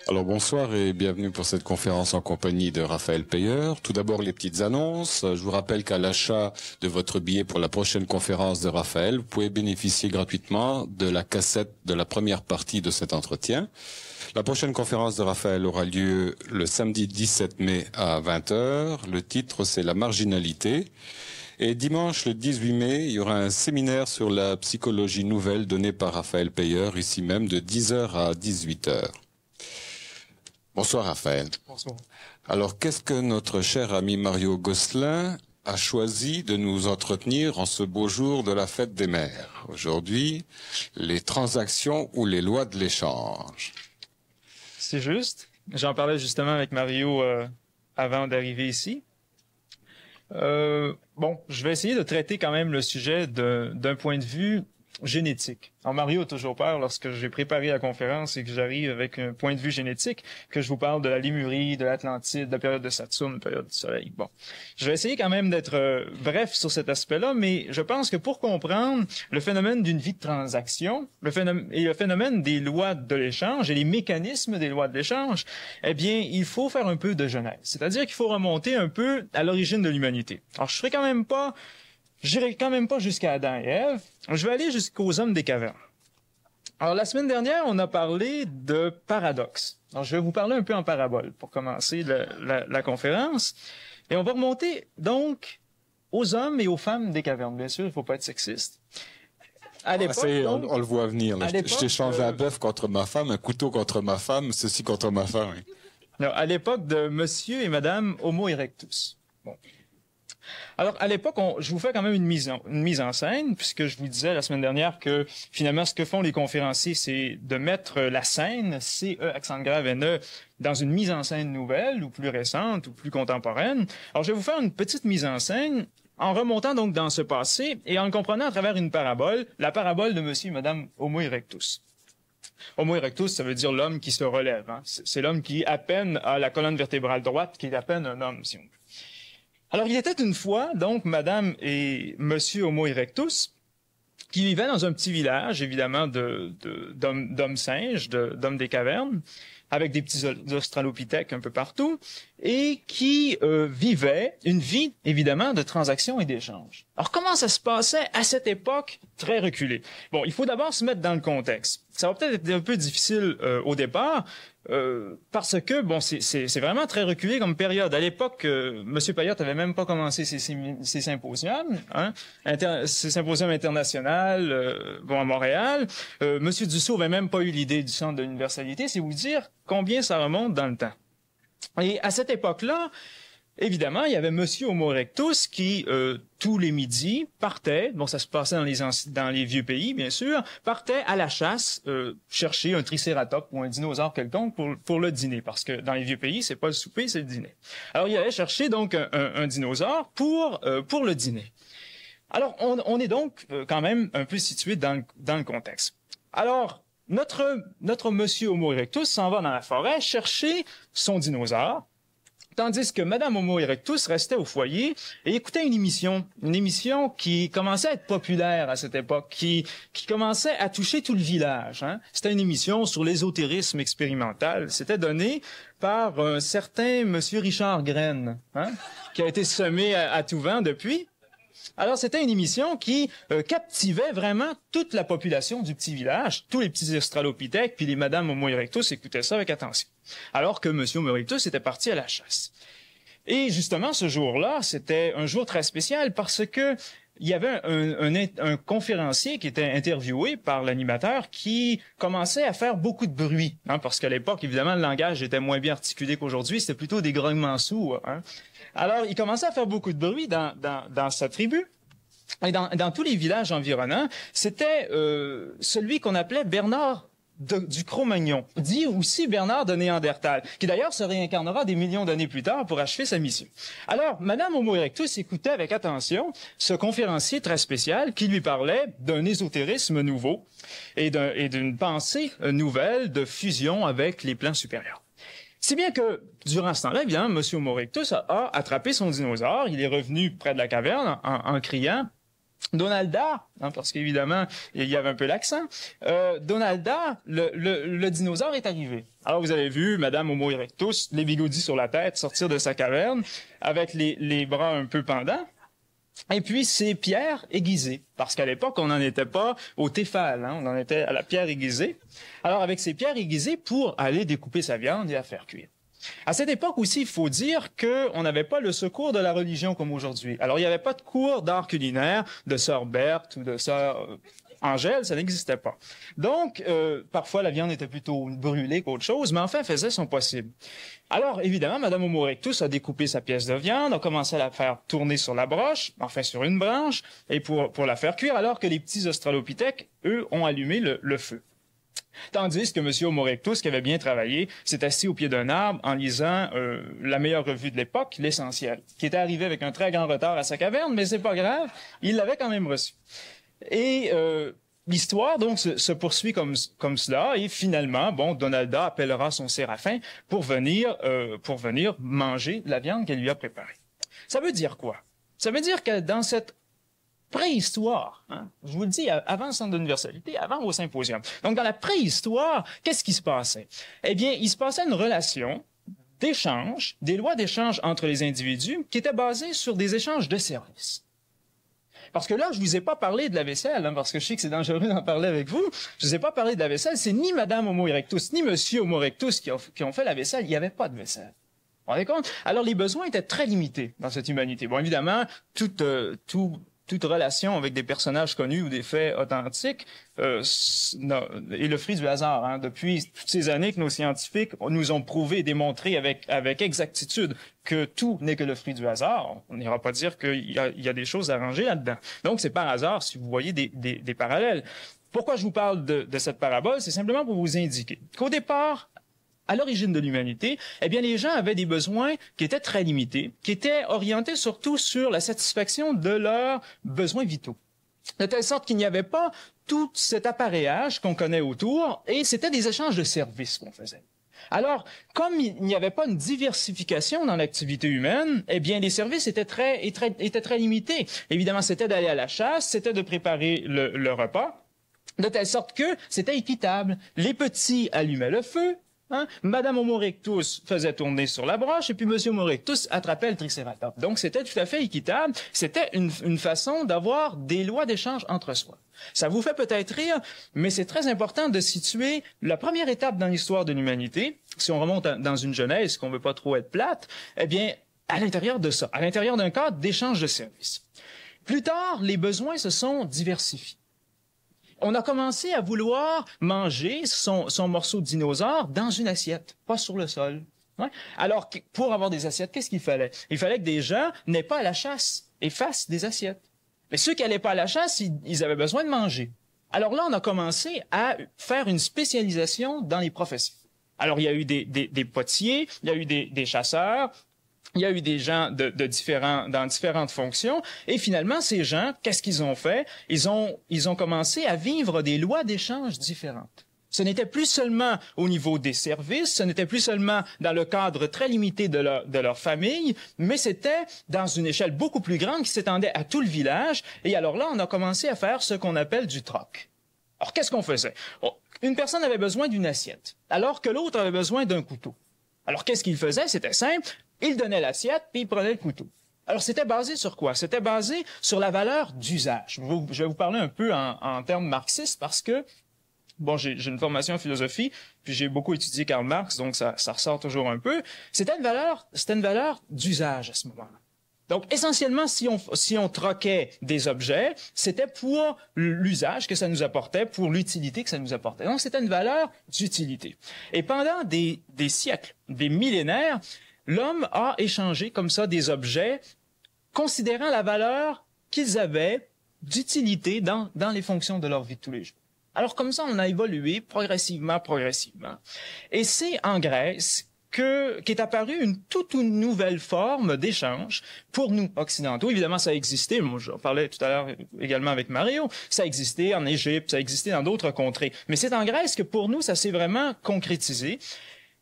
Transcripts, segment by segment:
Alors bonsoir et bienvenue pour cette conférence en compagnie de Raphaël Payeur. Tout d'abord les petites annonces. Je vous rappelle qu'à l'achat de votre billet pour la prochaine conférence de Raphaël, vous pouvez bénéficier gratuitement de la cassette de la première partie de cet entretien. La prochaine conférence de Raphaël aura lieu le samedi 17 mai à 20 heures. Le titre c'est La marginalité. Et dimanche, le 18 mai, il y aura un séminaire sur la psychologie nouvelle donné par Raphaël Payeur, ici même, de 10h à 18h. Bonsoir Raphaël. Bonsoir. Alors, qu'est-ce que notre cher ami Mario Gosselin a choisi de nous entretenir en ce beau jour de la fête des mères? Aujourd'hui, les transactions ou les lois de l'échange. C'est juste. J'en parlais justement avec Mario avant d'arriver ici. Bon, je vais essayer de traiter quand même le sujet d'un point de vue génétique. Alors Mario a toujours peur lorsque j'ai préparé la conférence et que j'arrive avec un point de vue génétique, que je vous parle de la Lémurie, de l'Atlantide, de la période de Saturne, de la période du Soleil. Bon, je vais essayer quand même d'être bref sur cet aspect-là, mais je pense que pour comprendre le phénomène d'une vie de transaction, le phénomène des lois de l'échange et les mécanismes des lois de l'échange, eh bien, il faut faire un peu de genèse. C'est-à-dire qu'il faut remonter un peu à l'origine de l'humanité. Alors, j'irai quand même pas jusqu'à Adam et Ève. Je vais aller jusqu'aux hommes des cavernes. Alors, la semaine dernière, on a parlé de paradoxe. Alors, je vais vous parler un peu en parabole pour commencer la conférence. Et on va remonter, donc, aux hommes et aux femmes des cavernes. Bien sûr, il ne faut pas être sexiste. À l'époque, on le voit venir. Là. Je t'ai changé un bœuf contre ma femme, un couteau contre ma femme, ceci contre ma femme. Oui. Alors, à l'époque de Monsieur et Madame Homo erectus. Bon. Alors, à l'époque, je vous fais quand même une mise en scène, puisque je vous disais la semaine dernière que, finalement, ce que font les conférenciers, c'est de mettre la scène, C-E, accent grave, N-E, dans une mise en scène nouvelle, ou plus récente, ou plus contemporaine. Alors, je vais vous faire une petite mise en scène, en remontant donc dans ce passé, et en le comprenant à travers une parabole, la parabole de Monsieur et Madame Homo erectus. Homo erectus, ça veut dire l'homme qui se relève. Hein? C'est l'homme qui, à peine, a la colonne vertébrale droite, qui est à peine un homme, si on veut. Alors, il était une fois, donc, Madame et Monsieur Homo erectus, qui vivaient dans un petit village, évidemment, d'hommes singes, d'hommes des cavernes, avec des petits australopithèques un peu partout, et qui vivaient une vie, évidemment, de transactions et d'échanges. Alors, comment ça se passait à cette époque très reculée? Bon, il faut d'abord se mettre dans le contexte. Ça va peut-être être un peu difficile au départ, parce que, bon, c'est vraiment très reculé comme période. À l'époque, M. Payette n'avait même pas commencé ses symposiums, hein, ses symposiums internationaux, bon, à Montréal. M. Dussault n'avait même pas eu l'idée du centre de l'universalité. C'est vous dire combien ça remonte dans le temps. Et à cette époque-là, évidemment, il y avait Monsieur Homo erectus qui, tous les midis, partait, bon, ça se passait dans les vieux pays, bien sûr, partait à la chasse, chercher un tricératops ou un dinosaure quelconque pour le dîner, parce que dans les vieux pays, c'est pas le souper, c'est le dîner. Alors, il allait chercher donc un dinosaure pour le dîner. Alors, on est donc quand même un peu situé dans le contexte. Alors, notre Monsieur Homo erectus s'en va dans la forêt chercher son dinosaure, tandis que Madame Homo erectus restait au foyer et écoutait une émission qui commençait à être populaire à cette époque, qui commençait à toucher tout le village. Hein. C'était une émission sur l'ésotérisme expérimental. C'était donné par un certain Monsieur Richard Graine, hein, qui a été semé à tout vent depuis. Alors, c'était une émission qui captivait vraiment toute la population du petit village. Tous les petits australopithèques, puis les Madame Homo erectus écoutaient ça avec attention. Alors que Monsieur Homo erectus était parti à la chasse. Et justement, ce jour-là, c'était un jour très spécial parce que il y avait un conférencier qui était interviewé par l'animateur qui commençait à faire beaucoup de bruit. Hein, parce qu'à l'époque, évidemment, le langage était moins bien articulé qu'aujourd'hui. C'était plutôt des grognements sourds. Hein. Alors, il commençait à faire beaucoup de bruit dans sa tribu. Et dans tous les villages environnants, c'était celui qu'on appelait Bernard du Cro-Magnon, dit aussi Bernard de Néandertal, qui d'ailleurs se réincarnera des millions d'années plus tard pour achever sa mission. Alors, Madame Homo erectus écoutait avec attention ce conférencier très spécial qui lui parlait d'un ésotérisme nouveau et d'une pensée nouvelle de fusion avec les plans supérieurs. Si bien que, durant ce temps-là, évidemment, M. Homo erectus a attrapé son dinosaure, il est revenu près de la caverne en criant Donalda, hein, parce qu'évidemment, il y avait un peu l'accent, Donalda, le dinosaure est arrivé. Alors, vous avez vu Madame Homo erectus, les bigoudis sur la tête, sortir de sa caverne, avec les bras un peu pendants, et puis ses pierres aiguisées, parce qu'à l'époque, on n'en était pas au téphale, hein, on en était à la pierre aiguisée. Alors, avec ses pierres aiguisées, pour aller découper sa viande et la faire cuire. À cette époque aussi, il faut dire qu'on n'avait pas le secours de la religion comme aujourd'hui. Alors, il n'y avait pas de cours d'art culinaire de sœur Berthe ou de sœur Angèle, ça n'existait pas. Donc, parfois, la viande était plutôt brûlée qu'autre chose, mais enfin, faisait son possible. Alors, évidemment, Madame Homo erectus a découpé sa pièce de viande, a commencé à la faire tourner sur la broche, enfin sur une branche, et pour la faire cuire, alors que les petits australopithèques, eux, ont allumé le feu. Tandis que M. Homo erectus, qui avait bien travaillé, s'est assis au pied d'un arbre en lisant la meilleure revue de l'époque, l'Essentiel, qui était arrivé avec un très grand retard à sa caverne, mais c'est pas grave, il l'avait quand même reçu. Et l'histoire donc se poursuit comme cela, et finalement, bon, Donalda appellera son séraphin pour venir manger la viande qu'elle lui a préparée. Ça veut dire quoi? Ça veut dire que dans cette préhistoire, hein, je vous le dis, avant le Centre d'universalité, avant au symposium. Donc, dans la préhistoire, qu'est-ce qui se passait? Eh bien, il se passait une relation d'échange, des lois d'échange entre les individus qui étaient basées sur des échanges de services. Parce que là, je vous ai pas parlé de la vaisselle, hein, parce que je sais que c'est dangereux d'en parler avec vous. Je vous ai pas parlé de la vaisselle. C'est ni Madame Homo erectus, ni Monsieur Homo erectus qui ont fait la vaisselle. Il n'y avait pas de vaisselle. Vous vous rendez compte? Alors, les besoins étaient très limités dans cette humanité. Bon, évidemment, toute relation avec des personnages connus ou des faits authentiques est le fruit du hasard. Hein. Depuis toutes ces années que nos scientifiques nous ont prouvé et démontré avec exactitude que tout n'est que le fruit du hasard, on n'ira pas dire qu'il y a des choses arrangées là-dedans. Donc, c'est par hasard si vous voyez des parallèles. Pourquoi je vous parle de cette parabole? C'est simplement pour vous indiquer qu'au départ, à l'origine de l'humanité, eh bien, les gens avaient des besoins qui étaient très limités, qui étaient orientés surtout sur la satisfaction de leurs besoins vitaux. De telle sorte qu'il n'y avait pas tout cet appareillage qu'on connaît autour, et c'était des échanges de services qu'on faisait. Alors, comme il n'y avait pas une diversification dans l'activité humaine, eh bien, les services étaient très limités. Évidemment, c'était d'aller à la chasse, c'était de préparer le repas, de telle sorte que c'était équitable. Les petits allumaient le feu, hein? Madame Homo erectus faisait tourner sur la broche et puis Monsieur Homo erectus attrapait le tricératops. Donc, c'était tout à fait équitable. C'était une façon d'avoir des lois d'échange entre soi. Ça vous fait peut-être rire, mais c'est très important de situer la première étape dans l'histoire de l'humanité. Si on remonte dans une Genèse, qu'on veut pas trop être plate, eh bien, à l'intérieur de ça, à l'intérieur d'un cadre d'échange de services. Plus tard, les besoins se sont diversifiés. On a commencé à vouloir manger son morceau de dinosaure dans une assiette, pas sur le sol. Ouais. Alors, pour avoir des assiettes, qu'est-ce qu'il fallait? Il fallait que des gens n'aient pas à la chasse et fassent des assiettes. Mais ceux qui n'allaient pas à la chasse, ils avaient besoin de manger. Alors là, on a commencé à faire une spécialisation dans les professions. Alors, il y a eu des potiers, il y a eu des chasseurs, il y a eu des gens dans différentes fonctions, et finalement, ces gens, qu'est-ce qu'ils ont fait? Ils ont commencé à vivre des lois d'échange différentes. Ce n'était plus seulement au niveau des services, ce n'était plus seulement dans le cadre très limité de leur famille, mais c'était dans une échelle beaucoup plus grande qui s'étendait à tout le village, et alors là, on a commencé à faire ce qu'on appelle du troc. Alors, qu'est-ce qu'on faisait? Une personne avait besoin d'une assiette, alors que l'autre avait besoin d'un couteau. Alors, qu'est-ce qu'il faisait? C'était simple. Il donnait l'assiette, puis il prenait le couteau. Alors, c'était basé sur quoi? C'était basé sur la valeur d'usage. Je vais vous parler un peu en termes marxistes parce que, bon, j'ai une formation en philosophie, puis j'ai beaucoup étudié Karl Marx, donc ça ressort toujours un peu. C'était une valeur d'usage à ce moment-là. Donc, essentiellement, si on troquait des objets, c'était pour l'usage que ça nous apportait, pour l'utilité que ça nous apportait. Donc, c'était une valeur d'utilité. Et pendant des siècles, des millénaires, l'homme a échangé comme ça des objets, considérant la valeur qu'ils avaient d'utilité dans les fonctions de leur vie de tous les jours. Alors, comme ça, on a évolué progressivement. Et c'est en Grèce qu'est apparue toute une nouvelle forme d'échange pour nous, occidentaux. Évidemment, ça existait, moi j'en parlais tout à l'heure également avec Mario, ça existait en Égypte, ça existait dans d'autres contrées. Mais c'est en Grèce que pour nous, ça s'est vraiment concrétisé.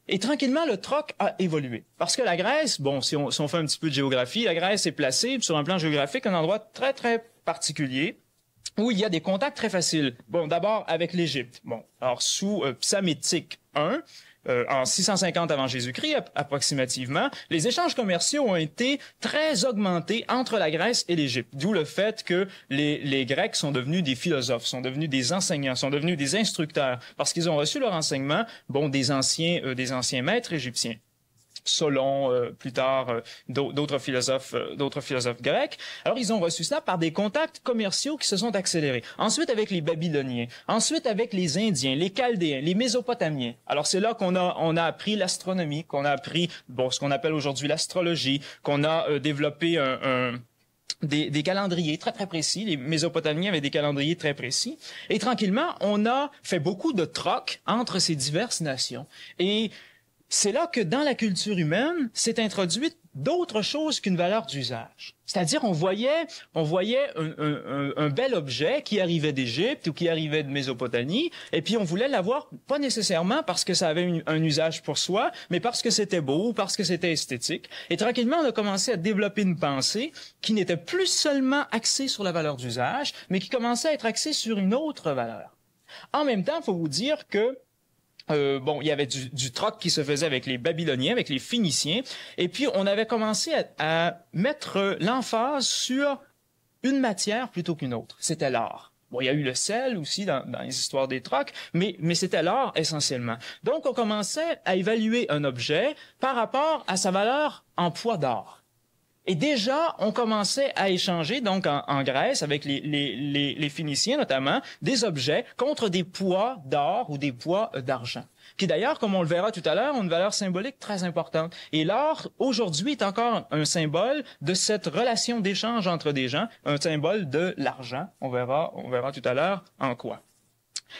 Et tranquillement, le troc a évolué. Parce que la Grèce, bon, si on fait un petit peu de géographie, la Grèce est placée sur un plan géographique à un endroit très, très particulier. où il y a des contacts très faciles. Bon, d'abord avec l'Égypte. Bon, alors sous Psamétique I, en 650 avant Jésus-Christ approximativement, les échanges commerciaux ont été très augmentés entre la Grèce et l'Égypte. D'où le fait que les Grecs sont devenus des philosophes, sont devenus des enseignants, sont devenus des instructeurs, parce qu'ils ont reçu leur enseignement, bon, des anciens maîtres égyptiens. Solon, plus tard d'autres philosophes grecs. Alors ils ont reçu ça par des contacts commerciaux qui se sont accélérés. Ensuite avec les Babyloniens, ensuite avec les Indiens, les Chaldéens, les Mésopotamiens. Alors c'est là qu'on a appris l'astronomie, qu'on a appris ce qu'on appelle aujourd'hui l'astrologie, qu'on a développé des calendriers très très précis. Les Mésopotamiens avaient des calendriers très précis. Et tranquillement, on a fait beaucoup de trocs entre ces diverses nations. Et c'est là que dans la culture humaine s'est introduite d'autres choses qu'une valeur d'usage. C'est-à-dire, on voyait un bel objet qui arrivait d'Égypte ou qui arrivait de Mésopotamie, et puis on voulait l'avoir pas nécessairement parce que ça avait un usage pour soi, mais parce que c'était beau ou parce que c'était esthétique. Et tranquillement, on a commencé à développer une pensée qui n'était plus seulement axée sur la valeur d'usage, mais qui commençait à être axée sur une autre valeur. En même temps, il faut vous dire que il y avait du troc qui se faisait avec les Babyloniens, avec les Phéniciens, et puis on avait commencé à mettre l'emphase sur une matière plutôt qu'une autre. C'était l'or. Bon, il y a eu le sel aussi dans les histoires des trocs, mais c'était l'or essentiellement. Donc, on commençait à évaluer un objet par rapport à sa valeur en poids d'or. Et déjà, on commençait à échanger, donc en Grèce, avec les Phéniciens notamment, des objets contre des poids d'or ou des poids d'argent. Qui d'ailleurs, comme on le verra tout à l'heure, ont une valeur symbolique très importante. Et l'or, aujourd'hui, est encore un symbole de cette relation d'échange entre des gens, un symbole de l'argent. On verra tout à l'heure en quoi.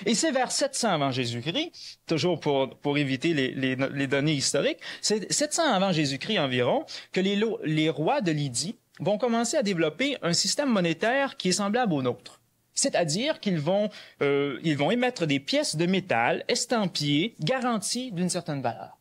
Et c'est vers 700 avant Jésus-Christ, toujours pour éviter les données historiques, c'est 700 avant Jésus-Christ environ, que les rois de Lydie vont commencer à développer un système monétaire qui est semblable au nôtre. C'est-à-dire qu'ils vont émettre des pièces de métal estampillées, garanties d'une certaine valeur.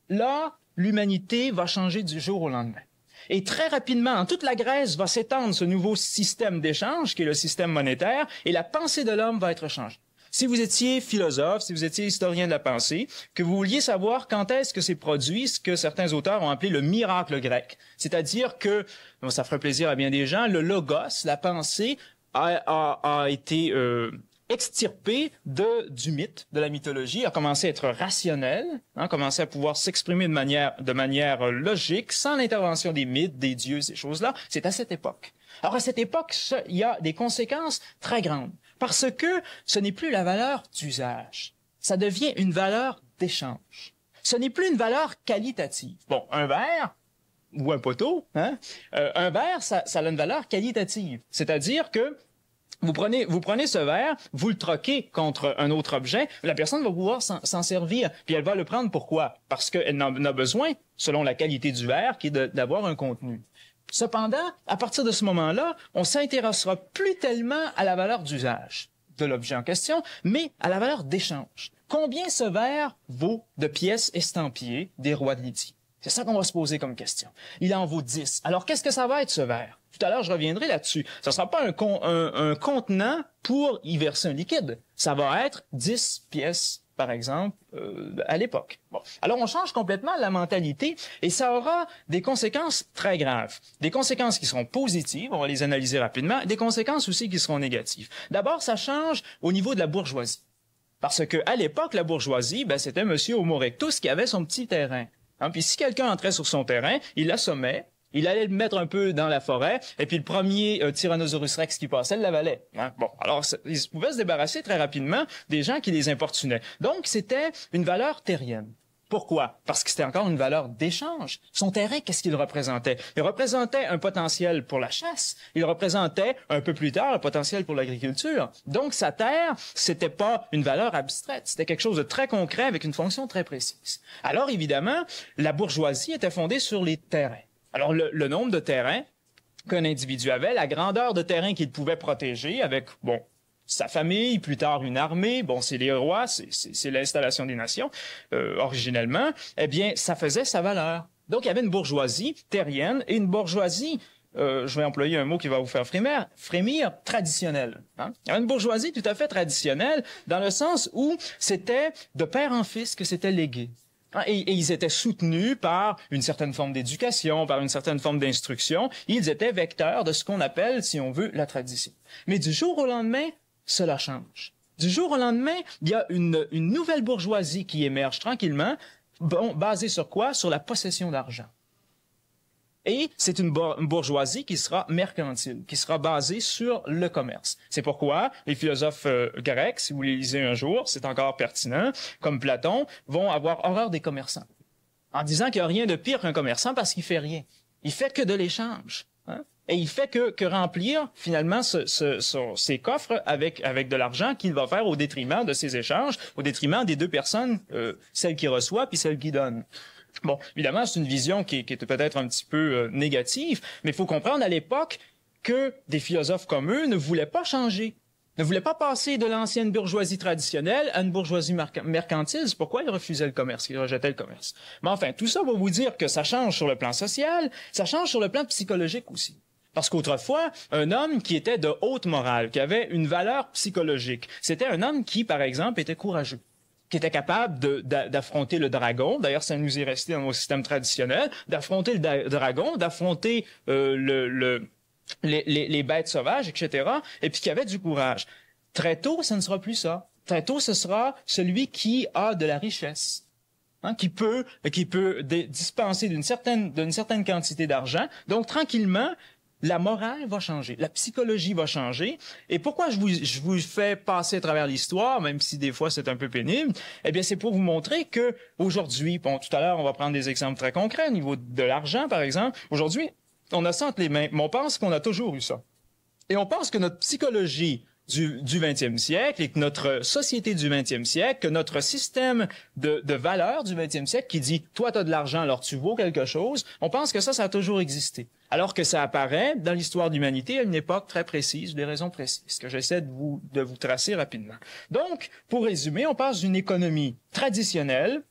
Là, l'humanité va changer du jour au lendemain. Et très rapidement, dans toute la Grèce, va s'étendre ce nouveau système d'échange, qui est le système monétaire, et la pensée de l'homme va être changée. Si vous étiez philosophe, si vous étiez historien de la pensée, que vous vouliez savoir quand est-ce que s'est produit ce que certains auteurs ont appelé le miracle grec, c'est-à-dire que, ça ferait plaisir à bien des gens, le logos, la pensée, a été extirpé du mythe, de la mythologie, a commencé à être rationnel, commencé à pouvoir s'exprimer de manière logique, sans l'intervention des mythes, des dieux, ces choses-là. C'est à cette époque. Alors à cette époque, il y a des conséquences très grandes, parce que ce n'est plus la valeur d'usage, ça devient une valeur d'échange. Ce n'est plus une valeur qualitative. Bon, un verre ou un poteau, un verre, ça a une valeur qualitative, c'est-à-dire que vous prenez ce verre, vous le troquez contre un autre objet, la personne va pouvoir s'en servir. Puis elle va le prendre pourquoi? Parce qu'elle en a besoin, selon la qualité du verre, qui est d'avoir un contenu. Cependant, à partir de ce moment-là, on s'intéressera plus tellement à la valeur d'usage de l'objet en question, mais à la valeur d'échange. Combien ce verre vaut de pièces estampillées des rois de Lydie? C'est ça qu'on va se poser comme question. Il en vaut 10. Alors, qu'est-ce que ça va être, ce verre? Tout à l'heure, je reviendrai là-dessus. Ça ne sera pas un contenant pour y verser un liquide. Ça va être 10 pièces, par exemple, à l'époque. Bon. Alors, on change complètement la mentalité et ça aura des conséquences très graves. Des conséquences qui seront positives, on va les analyser rapidement, et des conséquences aussi qui seront négatives. D'abord, ça change au niveau de la bourgeoisie. Parce que à l'époque, la bourgeoisie, c'était M. Homo erectus qui avait son petit terrain. Puis si quelqu'un entrait sur son terrain, il l'assommait, il allait le mettre un peu dans la forêt, et puis le premier Tyrannosaurus rex qui passait l'avalait. Bon, alors ils pouvaient se débarrasser très rapidement des gens qui les importunaient. Donc c'était une valeur terrienne. Pourquoi? Parce que c'était encore une valeur d'échange. Son terrain, qu'est-ce qu'il représentait? Il représentait un potentiel pour la chasse. Il représentait, un peu plus tard, un potentiel pour l'agriculture. Donc, sa terre, c'était pas une valeur abstraite. C'était quelque chose de très concret avec une fonction très précise. Alors, évidemment, la bourgeoisie était fondée sur les terrains. Alors, le nombre de terrains qu'un individu avait, la grandeur de terrain qu'il pouvait protéger avec, sa famille, plus tard une armée, c'est les rois, c'est l'installation des nations, originellement, eh bien, ça faisait sa valeur. Donc, il y avait une bourgeoisie terrienne et une bourgeoisie je vais employer un mot qui va vous faire frémir, traditionnelle. Hein? Il y avait une bourgeoisie tout à fait traditionnelle, dans le sens où c'était de père en fils que c'était légué. Et ils étaient soutenus par une certaine forme d'éducation, par une certaine forme d'instruction. Ils étaient vecteurs de ce qu'on appelle, si on veut, la tradition. Mais du jour au lendemain, cela change. Du jour au lendemain, il y a une nouvelle bourgeoisie qui émerge tranquillement, basée sur quoi? Sur la possession d'argent. Et c'est une bourgeoisie qui sera mercantile, qui sera basée sur le commerce. C'est pourquoi les philosophes grecs, si vous les lisez un jour, c'est encore pertinent, comme Platon, vont avoir horreur des commerçants, en disant qu'il n'y a rien de pire qu'un commerçant parce qu'il fait rien. Il fait que de l'échange. Hein? Et il fait que remplir, finalement, ses coffres avec de l'argent qu'il va faire au détriment de ses échanges, au détriment des deux personnes, celle qui reçoit puis celle qui donne. Bon, évidemment, c'est une vision qui est peut-être un petit peu négative, mais il faut comprendre à l'époque que des philosophes comme eux ne voulaient pas changer, ne voulaient pas passer de l'ancienne bourgeoisie traditionnelle à une bourgeoisie mercantile. C'est pourquoi ils refusaient le commerce, ils rejetaient le commerce. Mais enfin, tout ça va vous dire que ça change sur le plan social, ça change sur le plan psychologique aussi. Parce qu'autrefois, un homme qui était de haute morale, qui avait une valeur psychologique, c'était un homme qui, par exemple, était courageux, qui était capable d'affronter le dragon. D'ailleurs, ça nous est resté dans nos systèmes traditionnels, d'affronter le dragon, d'affronter les bêtes sauvages, etc., et puis qui avait du courage. Très tôt, ça ne sera plus ça. Très tôt, ce sera celui qui a de la richesse, hein, qui peut dispenser d'une certaine quantité d'argent. Donc, tranquillement, la morale va changer, la psychologie va changer. Et pourquoi je vous fais passer à travers l'histoire, même si des fois c'est un peu pénible? Eh bien, c'est pour vous montrer que aujourd'hui, bon, tout à l'heure, on va prendre des exemples très concrets au niveau de l'argent, par exemple. Aujourd'hui, on a ça entre les mains, mais on pense qu'on a toujours eu ça. Et on pense que notre psychologie du 20e siècle et que notre société du 20e siècle, que notre système de valeurs du 20e siècle qui dit « toi, tu as de l'argent, alors tu vaux quelque chose », on pense que ça a toujours existé. Alors que ça apparaît dans l'histoire de l'humanité à une époque très précise, des raisons précises, que j'essaie de vous tracer rapidement. Donc, pour résumer, on passe d'une économie traditionnelle,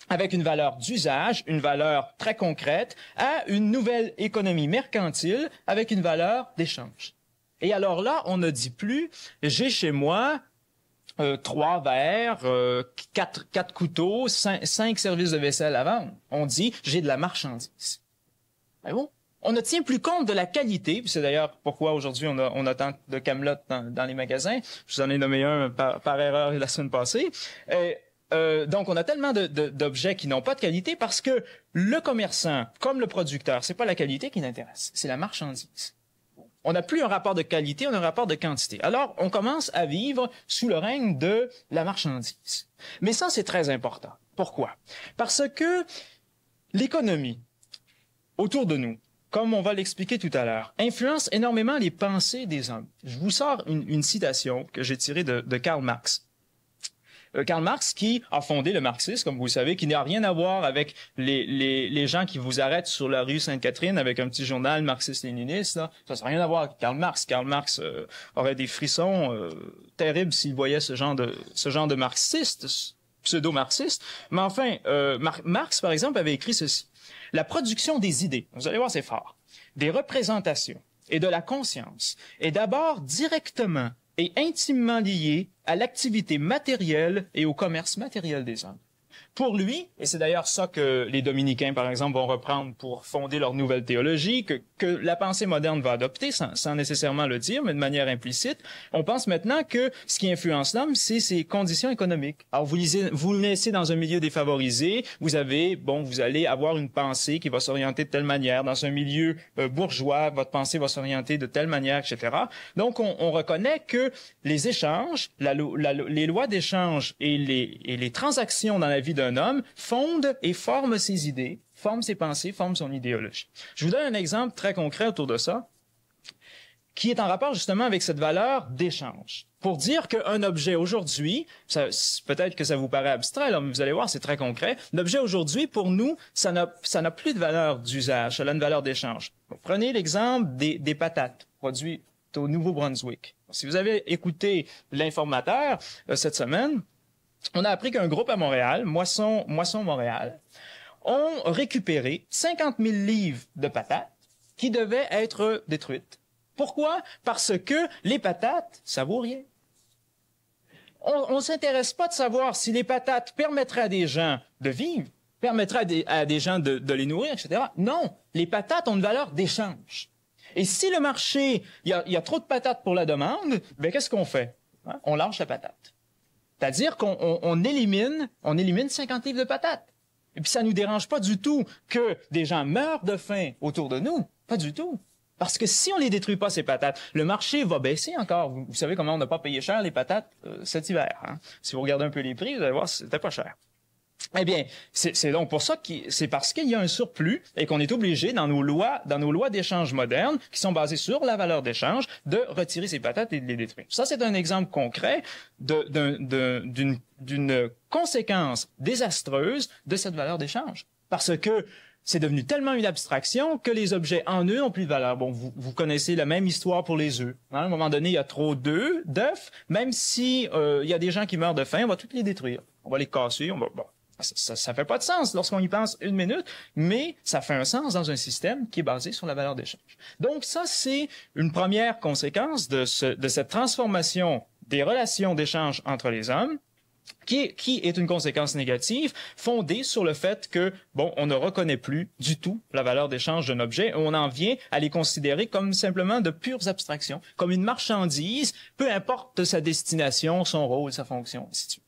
avec une valeur d'usage, une valeur très concrète, à une nouvelle économie mercantile avec une valeur d'échange. Et alors là, on ne dit plus « j'ai chez moi 3 verres, 4 couteaux, 5 services de vaisselle à vendre ». On dit « j'ai de la marchandise ». Ah bon? On ne tient plus compte de la qualité, puis c'est d'ailleurs pourquoi aujourd'hui on a tant de camelotes dans les magasins. Je vous en ai nommé un par erreur la semaine passée. Donc, on a tellement d'objets qui n'ont pas de qualité parce que le commerçant, comme le producteur, c'est pas la qualité qui l'intéresse, c'est la marchandise. On n'a plus un rapport de qualité, on a un rapport de quantité. Alors, on commence à vivre sous le règne de la marchandise. Mais ça, c'est très important. Pourquoi? Parce que l'économie autour de nous, comme on va l'expliquer tout à l'heure, influence énormément les pensées des hommes. Je vous sors une citation que j'ai tirée de Karl Marx. Karl Marx qui a fondé le marxisme, comme vous le savez, qui n'a rien à voir avec les gens qui vous arrêtent sur la rue Sainte-Catherine avec un petit journal marxiste-léniniste. Là. Ça n'a rien à voir avec Karl Marx. Karl Marx aurait des frissons terribles s'il voyait ce genre de marxiste, pseudo-marxiste. Mais enfin, Marx, par exemple, avait écrit ceci. La production des idées, vous allez voir, c'est fort, des représentations et de la conscience est d'abord directement et intimement liée à l'activité matérielle et au commerce matériel des hommes. Pour lui, et c'est d'ailleurs ça que les dominicains, par exemple, vont reprendre pour fonder leur nouvelle théologie, que la pensée moderne va adopter, sans nécessairement le dire, mais de manière implicite, on pense maintenant que ce qui influence l'homme, c'est ses conditions économiques. Alors, vous le naissez dans un milieu défavorisé, vous allez avoir une pensée qui va s'orienter de telle manière. Dans un milieu bourgeois, votre pensée va s'orienter de telle manière, etc. Donc, on reconnaît que les échanges, les lois d'échange et les transactions dans la vie d'un homme fonde et forme ses idées, forme ses pensées, forme son idéologie. Je vous donne un exemple très concret autour de ça, qui est en rapport justement avec cette valeur d'échange. Pour dire qu'un objet aujourd'hui, peut-être que ça vous paraît abstrait, là, mais vous allez voir, c'est très concret. L'objet aujourd'hui, pour nous, ça n'a plus de valeur d'usage, ça a une valeur d'échange. Prenez l'exemple des patates produites au Nouveau-Brunswick. Si vous avez écouté l'informateur cette semaine, on a appris qu'un groupe à Montréal, Moisson Montréal, ont récupéré 50 000 livres de patates qui devaient être détruites. Pourquoi? Parce que les patates, ça vaut rien. On ne s'intéresse pas de savoir si les patates permettraient à des gens de vivre, permettraient à des gens de les nourrir, etc. Non, les patates ont une valeur d'échange. Et si le marché, il y a trop de patates pour la demande, ben qu'est-ce qu'on fait? Hein? On lâche la patate. C'est-à-dire qu'on élimine 50 livres de patates. Et puis ça nous dérange pas du tout que des gens meurent de faim autour de nous. Pas du tout. Parce que si on les détruit pas, ces patates, le marché va baisser encore. Vous savez comment on n'a pas payé cher les patates cet hiver. Hein? Si vous regardez un peu les prix, vous allez voir, c'était pas cher. Eh bien, c'est donc pour ça que c'est parce qu'il y a un surplus et qu'on est obligé dans nos lois d'échange modernes, qui sont basées sur la valeur d'échange, de retirer ces patates et de les détruire. Ça, c'est un exemple concret d'une conséquence désastreuse de cette valeur d'échange. Parce que c'est devenu tellement une abstraction que les objets en eux n'ont plus de valeur. Bon, vous connaissez la même histoire pour les œufs. Hein? À un moment donné, il y a trop d'œufs. Même si il y a des gens qui meurent de faim, on va tous les détruire. On va les casser. Bon, ça fait pas de sens lorsqu'on y pense une minute, mais ça fait un sens dans un système qui est basé sur la valeur d'échange. Donc ça, c'est une première conséquence de cette transformation des relations d'échange entre les hommes, qui est une conséquence négative fondée sur le fait que, bon, on ne reconnaît plus du tout la valeur d'échange d'un objet. On en vient à les considérer comme simplement de pures abstractions, comme une marchandise, peu importe sa destination, son rôle, sa fonction, ainsi de suite.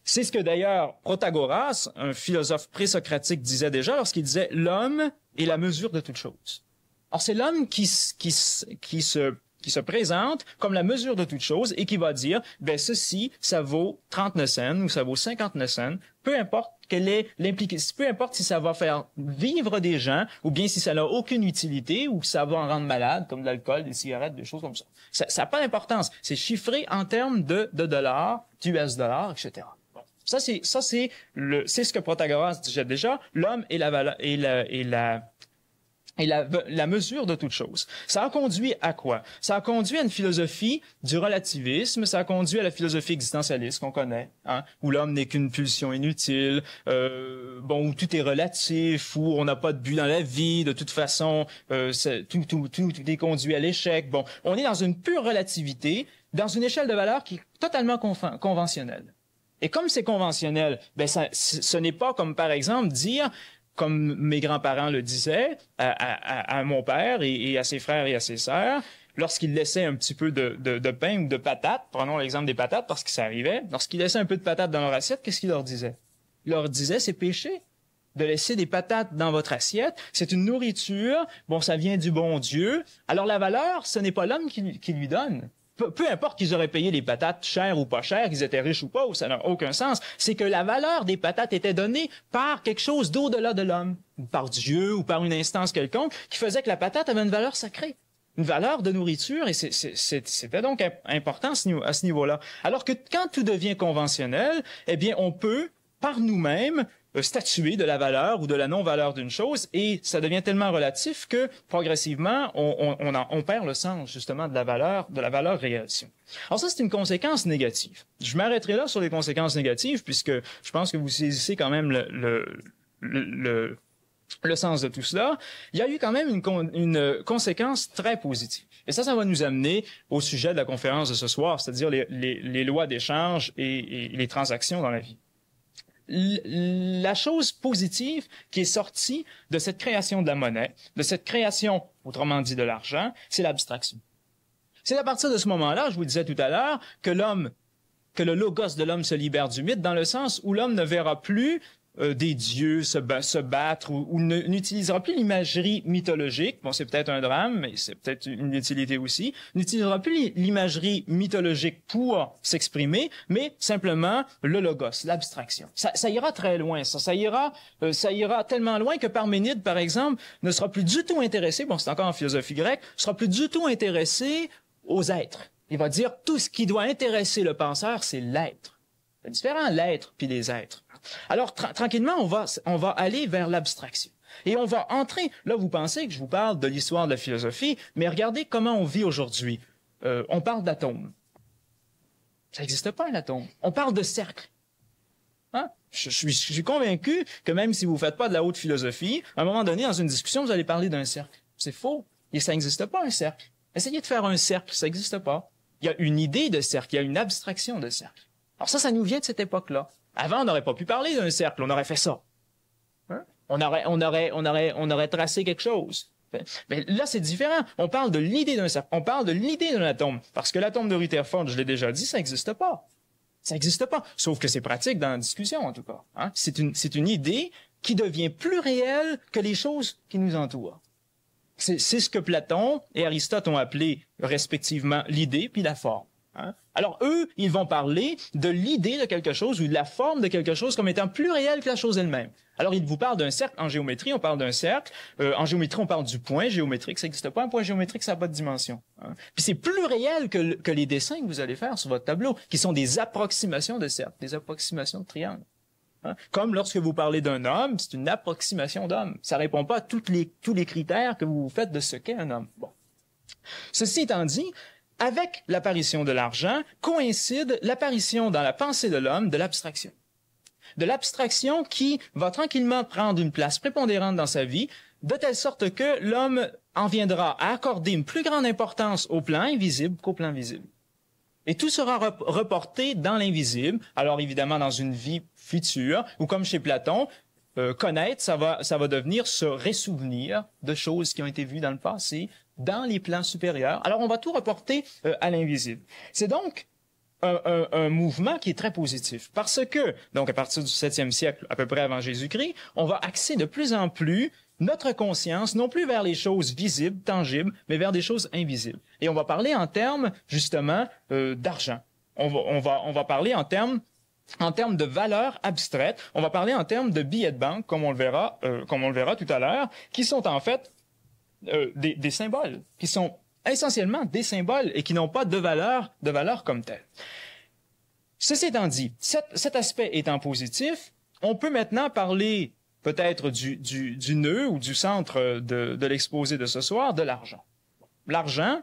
C'est ce que d'ailleurs Protagoras, un philosophe présocratique, disait déjà lorsqu'il disait « l'homme est la mesure de toute chose ». Alors c'est l'homme qui se présente comme la mesure de toute chose et qui va dire, ben ceci, ça vaut 39 cents ou ça vaut 59 cents, peu importe quelle est l'implication, peu importe si ça va faire vivre des gens ou bien si ça n'a aucune utilité ou que ça va en rendre malade, comme de l'alcool, des cigarettes, des choses comme ça. Ça n'a pas d'importance. C'est chiffré en termes de dollars, d'US dollars, etc. Bon. Ça c'est ce que Protagoras disait déjà. L'homme est la mesure de toute chose. Ça a conduit à quoi? Ça a conduit à une philosophie du relativisme, ça a conduit à la philosophie existentialiste qu'on connaît, hein, où l'homme n'est qu'une pulsion inutile, où tout est relatif, où on n'a pas de but dans la vie, de toute façon, tout est conduit à l'échec. Bon, on est dans une pure relativité, dans une échelle de valeur qui est totalement conventionnelle. Et comme c'est conventionnel, ben ce n'est pas comme, par exemple, dire comme mes grands-parents le disaient à mon père et à ses frères et à ses sœurs, lorsqu'ils laissaient un petit peu de pain ou de patates, prenons l'exemple des patates parce que ça arrivait, lorsqu'ils laissaient un peu de patates dans leur assiette, qu'est-ce qu'ils leur disaient? Ils leur disaient, c'est péché de laisser des patates dans votre assiette, c'est une nourriture, bon, ça vient du bon Dieu. Alors la valeur, ce n'est pas l'homme qui lui donne. Peu importe qu'ils auraient payé les patates chères ou pas chères, qu'ils étaient riches ou pas, ça n'a aucun sens. C'est que la valeur des patates était donnée par quelque chose d'au-delà de l'homme, par Dieu ou par une instance quelconque, qui faisait que la patate avait une valeur sacrée, une valeur de nourriture, et c'était donc important à ce niveau-là. Alors que quand tout devient conventionnel, eh bien, on peut, par nous-mêmes, statuer de la valeur ou de la non-valeur d'une chose, et ça devient tellement relatif que progressivement on perd le sens justement de la valeur réelle. Alors ça, c'est une conséquence négative. Je m'arrêterai là sur les conséquences négatives puisque je pense que vous saisissez quand même le sens de tout cela. Il y a eu quand même une conséquence très positive. Et ça va nous amener au sujet de la conférence de ce soir, c'est-à-dire les lois d'échange et les transactions dans la vie. La chose positive qui est sortie de cette création de la monnaie, de cette création, autrement dit, de l'argent, c'est l'abstraction. C'est à partir de ce moment-là, je vous disais tout à l'heure, que le logos de l'homme se libère du mythe, dans le sens où l'homme ne verra plus des dieux se battre ou n'utilisera plus l'imagerie mythologique. Bon, c'est peut-être un drame, mais c'est peut-être une utilité aussi. N'utilisera plus l'imagerie mythologique pour s'exprimer, mais simplement le logos, l'abstraction. Ça ira très loin, ça ira tellement loin que Parménide, par exemple, ne sera plus du tout intéressé, bon, c'est encore en philosophie grecque, sera plus du tout intéressé aux êtres. Il va dire tout ce qui doit intéresser le penseur, c'est l'être. C'est différent, l'être puis les êtres. Alors, tranquillement, on va aller vers l'abstraction. Et on va entrer, là, vous pensez que je vous parle de l'histoire de la philosophie, mais regardez comment on vit aujourd'hui. On parle d'atomes. Ça n'existe pas, un atome. On parle de cercles. Hein? Je suis convaincu que même si vous ne faites pas de la haute philosophie, à un moment donné, dans une discussion, vous allez parler d'un cercle. C'est faux. Et ça n'existe pas, un cercle. Essayez de faire un cercle, ça n'existe pas. Il y a une idée de cercle, il y a une abstraction de cercle. Alors ça nous vient de cette époque-là. Avant, on n'aurait pas pu parler d'un cercle, on aurait fait ça. Hein? On aurait tracé quelque chose. Mais là, c'est différent. On parle de l'idée d'un cercle, on parle de l'idée d'un atome. Parce que l'atome de Rutherford, je l'ai déjà dit, ça n'existe pas. Ça n'existe pas. Sauf que c'est pratique dans la discussion, en tout cas. Hein? C'est une idée qui devient plus réelle que les choses qui nous entourent. C'est ce que Platon et Aristote ont appelé respectivement l'idée puis la forme. Hein? Alors eux, ils vont parler de l'idée de quelque chose ou de la forme de quelque chose comme étant plus réelle que la chose elle-même. Alors ils vous parlent d'un cercle. En géométrie, on parle d'un cercle. En géométrie, on parle du point géométrique. Ça n'existe pas. Un point géométrique, ça n'a pas de dimension. Hein? Puis c'est plus réel que les dessins que vous allez faire sur votre tableau, qui sont des approximations de cercles, des approximations de triangles. Hein? Comme lorsque vous parlez d'un homme, c'est une approximation d'homme. Ça répond pas à tous les critères que vous faites de ce qu'est un homme. Bon. Ceci étant dit, avec l'apparition de l'argent, coïncide l'apparition dans la pensée de l'homme de l'abstraction. De l'abstraction qui va tranquillement prendre une place prépondérante dans sa vie, de telle sorte que l'homme en viendra à accorder une plus grande importance au plan invisible qu'au plan visible. Et tout sera reporté dans l'invisible, alors évidemment dans une vie future, ou comme chez Platon, connaître, ça va devenir se ressouvenir de choses qui ont été vues dans le passé, dans les plans supérieurs. Alors on va tout reporter à l'invisible. C'est donc un mouvement qui est très positif, parce que, donc à partir du 7e siècle, à peu près avant Jésus-Christ, on va axer de plus en plus notre conscience, non plus vers les choses visibles, tangibles, mais vers des choses invisibles. Et on va parler en termes, justement, d'argent. On va parler en termes de valeurs abstraites. On va parler en termes de billets de banque, comme on le verra tout à l'heure, qui sont en fait des symboles, qui sont essentiellement des symboles et qui n'ont pas de valeur comme telle. Ceci étant dit, cet aspect étant positif, on peut maintenant parler peut-être du nœud ou du centre de l'exposé de ce soir, de l'argent. L'argent,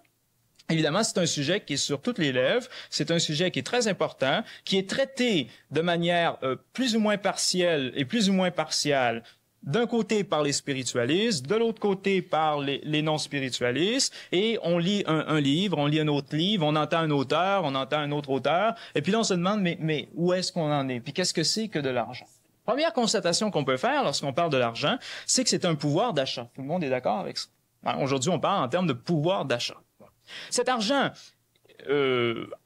évidemment, c'est un sujet qui est sur toutes les lèvres, c'est un sujet qui est très important, qui est traité de manière plus ou moins partielle et plus ou moins partiale, d'un côté par les spiritualistes, de l'autre côté par les non-spiritualistes, et on lit un livre, on lit un autre livre, on entend un auteur, on entend un autre auteur, et puis là on se demande, mais où est-ce qu'on en est? Puis qu'est-ce que c'est que de l'argent? Première constatation qu'on peut faire lorsqu'on parle de l'argent, c'est que c'est un pouvoir d'achat. Tout le monde est d'accord avec ça? Aujourd'hui, on parle en termes de pouvoir d'achat. Cet argent,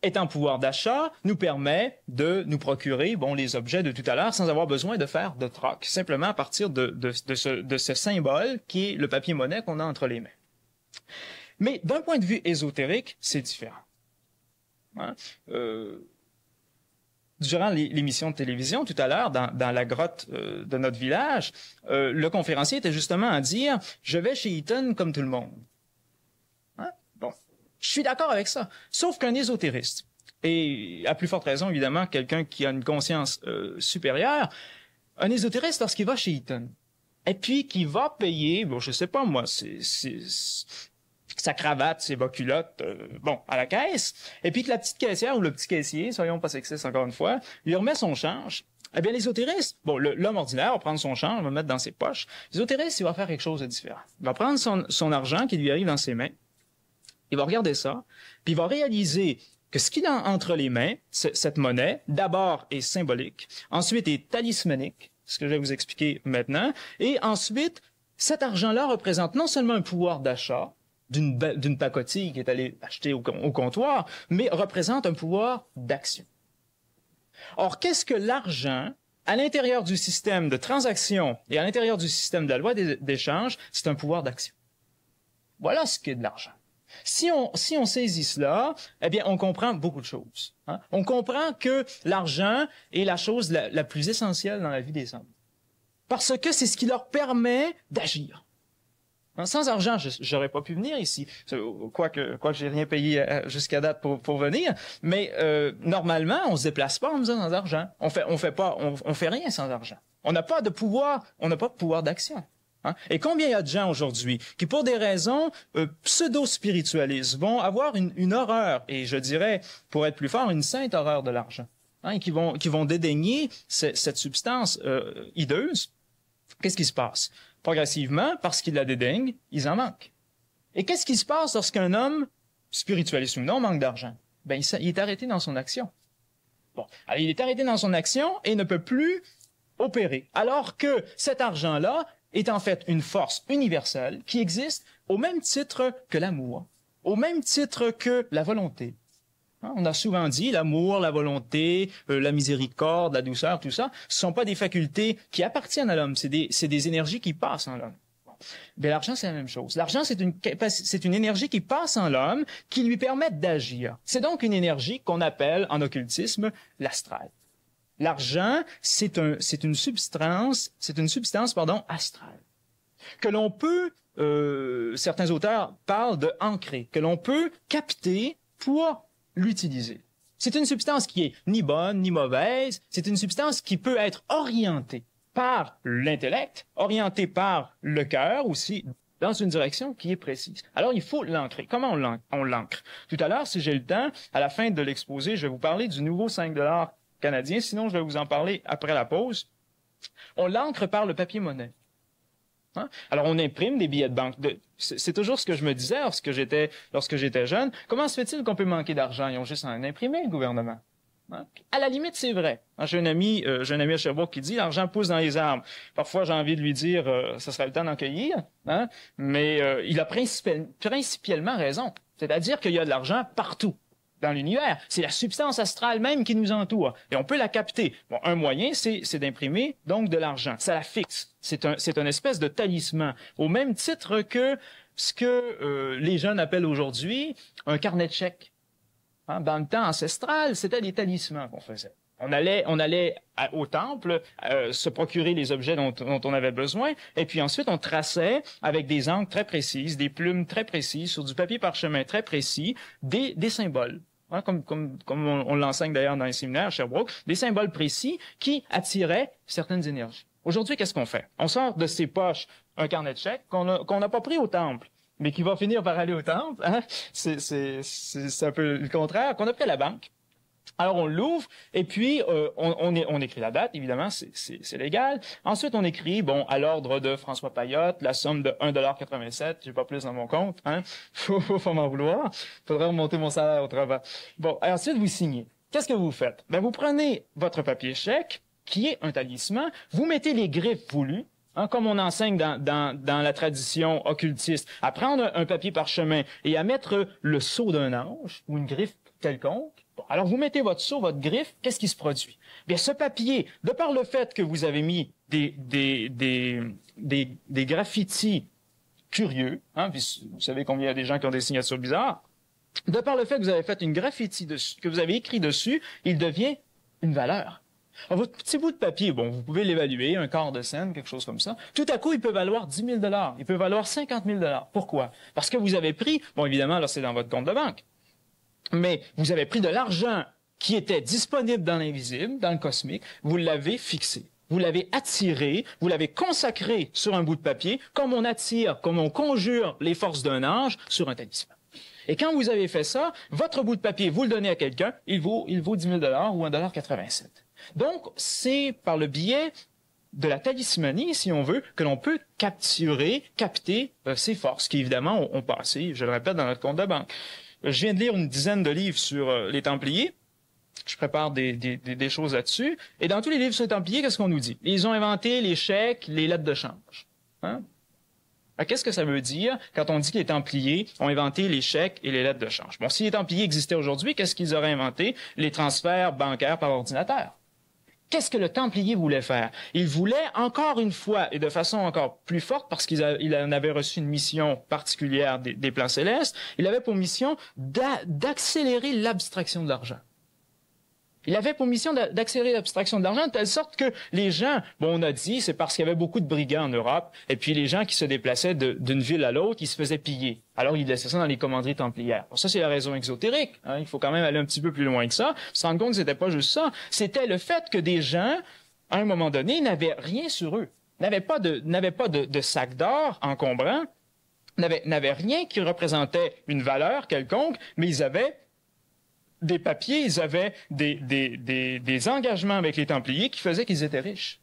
étant pouvoir d'achat, nous permet de nous procurer les objets de tout à l'heure sans avoir besoin de faire de troc, simplement à partir de ce symbole qui est le papier-monnaie qu'on a entre les mains. Mais d'un point de vue ésotérique, c'est différent. Hein? Durant l'émission de télévision, tout à l'heure, dans la grotte de notre village, le conférencier était justement à dire « Je vais chez Eaton comme tout le monde ». Hein? Bon, je suis d'accord avec ça, sauf qu'un ésotériste, et à plus forte raison, évidemment, quelqu'un qui a une conscience supérieure, un ésotériste, lorsqu'il va chez Eaton, et puis qu'il va payer, je sais pas moi, sa cravate, ses bas culottes, à la caisse, et puis que la petite caissière ou le petit caissier, soyons pas sexistes encore une fois, lui remet son change. Eh bien, l'ésotérisme, l'homme ordinaire va prendre son change, va le mettre dans ses poches. L'ésotérisme, il va faire quelque chose de différent. Il va prendre son argent qui lui arrive dans ses mains, il va regarder ça, puis il va réaliser que ce qu'il a entre les mains, cette monnaie, d'abord est symbolique, ensuite est talismanique, ce que je vais vous expliquer maintenant, et ensuite, cet argent-là représente non seulement un pouvoir d'achat, d'une pacotille qui est allée acheter au comptoir, mais représente un pouvoir d'action. Or, qu'est-ce que l'argent, à l'intérieur du système de transaction et à l'intérieur du système de la loi d'échange, c'est un pouvoir d'action. Voilà ce qu'est de l'argent. Si on saisit cela, eh bien, on comprend beaucoup de choses. Hein? On comprend que l'argent est la chose la plus essentielle dans la vie des hommes. Parce que c'est ce qui leur permet d'agir. Sans argent, j'aurais pas pu venir ici, quoique j'ai rien payé jusqu'à date pour venir. Mais normalement, on se déplace pas en faisant sans argent. On fait rien sans argent. On n'a pas de pouvoir d'action. Hein? Et combien il y a de gens aujourd'hui qui, pour des raisons pseudo-spiritualistes, vont avoir une horreur, et je dirais, pour être plus fort, une sainte horreur de l'argent, hein, et qui vont dédaigner cette substance hideuse. Qu'est-ce qui se passe? Progressivement, parce qu'ils la dédaignent, ils en manquent. Et qu'est-ce qui se passe lorsqu'un homme, spiritualiste ou non, manque d'argent? Ben, il est arrêté dans son action. Bon, alors il est arrêté dans son action et ne peut plus opérer. Alors que cet argent-là est en fait une force universelle qui existe au même titre que l'amour, au même titre que la volonté. On a souvent dit l'amour, la volonté, la miséricorde, la douceur, tout ça, ce sont pas des facultés qui appartiennent à l'homme, c'est des énergies qui passent en l'homme. Mais l'argent, c'est la même chose. L'argent, c'est une énergie qui passe en l'homme, qui lui permet d'agir. C'est donc une énergie qu'on appelle en occultisme l'astral. L'argent, c'est une substance astrale que l'on peut, certains auteurs parlent de ancrer, que l'on peut capter pour l'utiliser. C'est une substance qui est ni bonne ni mauvaise, c'est une substance qui peut être orientée par l'intellect, orientée par le cœur aussi, dans une direction qui est précise. Alors, il faut l'ancrer. Comment on l'ancre? Tout à l'heure, si j'ai le temps, à la fin de l'exposé, je vais vous parler du nouveau 5 $ canadien, sinon je vais vous en parler après la pause. On l'ancre par le papier-monnaie. Hein? Alors, on imprime des billets de banque. C'est toujours ce que je me disais lorsque j'étais jeune. Comment se fait-il qu'on peut manquer d'argent? Ils ont juste à en imprimer, le gouvernement. Hein? À la limite, c'est vrai. Hein, j'ai un ami à Sherbrooke qui dit « l'argent pousse dans les arbres ». Parfois, j'ai envie de lui dire « ça serait le temps d'en cueillir hein? ». Mais il a principalement raison. C'est-à-dire qu'il y a de l'argent partout dans l'univers. C'est la substance astrale même qui nous entoure. Et on peut la capter. Bon, un moyen, c'est d'imprimer donc de l'argent. Ça la fixe. C'est un espèce de talisman. Au même titre que ce que les jeunes appellent aujourd'hui un carnet de chèques. Hein? Dans le temps ancestral, c'était les talismans qu'on faisait. On allait au temple se procurer les objets dont on avait besoin, et puis ensuite on traçait avec des encres très précises, des plumes très précises, sur du papier parchemin très précis, des symboles. Hein, comme on l'enseigne d'ailleurs dans les séminaires à Sherbrooke, des symboles précis qui attiraient certaines énergies. Aujourd'hui, qu'est-ce qu'on fait? On sort de ses poches un carnet de chèques qu'on n'a pas pris au temple, mais qui va finir par aller au temple. Hein? C'est un peu le contraire, qu'on a pris à la banque. Alors, on l'ouvre, et puis on écrit la date, évidemment, c'est légal. Ensuite, on écrit, bon, à l'ordre de François Payotte, la somme de 1,87 $, j'ai pas plus dans mon compte, hein. Faut m'en vouloir. Faudrait remonter mon salaire au travail. Bon, et ensuite, vous signez. Qu'est-ce que vous faites? Ben, vous prenez votre papier chèque, qui est un talisman, vous mettez les griffes voulues, hein, comme on enseigne dans la tradition occultiste, à prendre un papier parchemin et à mettre le sceau d'un ange, ou une griffe quelconque. Bon, alors, vous mettez votre sceau, votre griffe, qu'est-ce qui se produit? Bien, ce papier, de par le fait que vous avez mis des graffitis curieux, hein, puis vous savez combien il y a des gens qui ont des signatures bizarres, de par le fait que vous avez fait une graffiti dessus, que vous avez écrit dessus, il devient une valeur. Alors, votre petit bout de papier, bon, vous pouvez l'évaluer, un quart de cent, quelque chose comme ça. Tout à coup, il peut valoir 10 000 $. Il peut valoir 50 000 $. Pourquoi? Parce que vous avez pris, bon, évidemment, là, c'est dans votre compte de banque, mais vous avez pris de l'argent qui était disponible dans l'invisible, dans le cosmique, vous l'avez fixé. Vous l'avez attiré, vous l'avez consacré sur un bout de papier, comme on attire, comme on conjure les forces d'un ange sur un talisman. Et quand vous avez fait ça, votre bout de papier, vous le donnez à quelqu'un, il vaut 10 000 $ ou 1,87 $. Donc, c'est par le biais de la talismanie, si on veut, que l'on peut capter ces forces qui, évidemment, ont passé, je le répète, dans notre compte de banque. Je viens de lire une dizaine de livres sur les Templiers. Je prépare des choses là-dessus. Et dans tous les livres sur les Templiers, qu'est-ce qu'on nous dit? Ils ont inventé les chèques, les lettres de change. Hein? Qu'est-ce que ça veut dire quand on dit que les Templiers ont inventé les chèques et les lettres de change? Bon, si les Templiers existaient aujourd'hui, qu'est-ce qu'ils auraient inventé? Les transferts bancaires par ordinateur. Qu'est-ce que le Templier voulait faire? Il voulait, encore une fois, et de façon encore plus forte, parce qu'il en avait reçu une mission particulière des plans célestes, il avait pour mission d'accélérer l'abstraction de l'argent. Il avait pour mission d'accélérer l'abstraction de l'argent de telle sorte que les gens, bon, on a dit, c'est parce qu'il y avait beaucoup de brigands en Europe, et puis les gens qui se déplaçaient d'une ville à l'autre, ils se faisaient piller. Alors, ils laissaient ça dans les commanderies templières. Bon, ça, c'est la raison exotérique. Hein. Il faut quand même aller un petit peu plus loin que ça. Se rendre compte que c'était pas juste ça. C'était le fait que des gens, à un moment donné, n'avaient rien sur eux. N'avaient pas de sac d'or encombrant, n'avaient rien qui représentait une valeur quelconque, mais ils avaient des papiers, ils avaient des engagements avec les Templiers qui faisaient qu'ils étaient riches.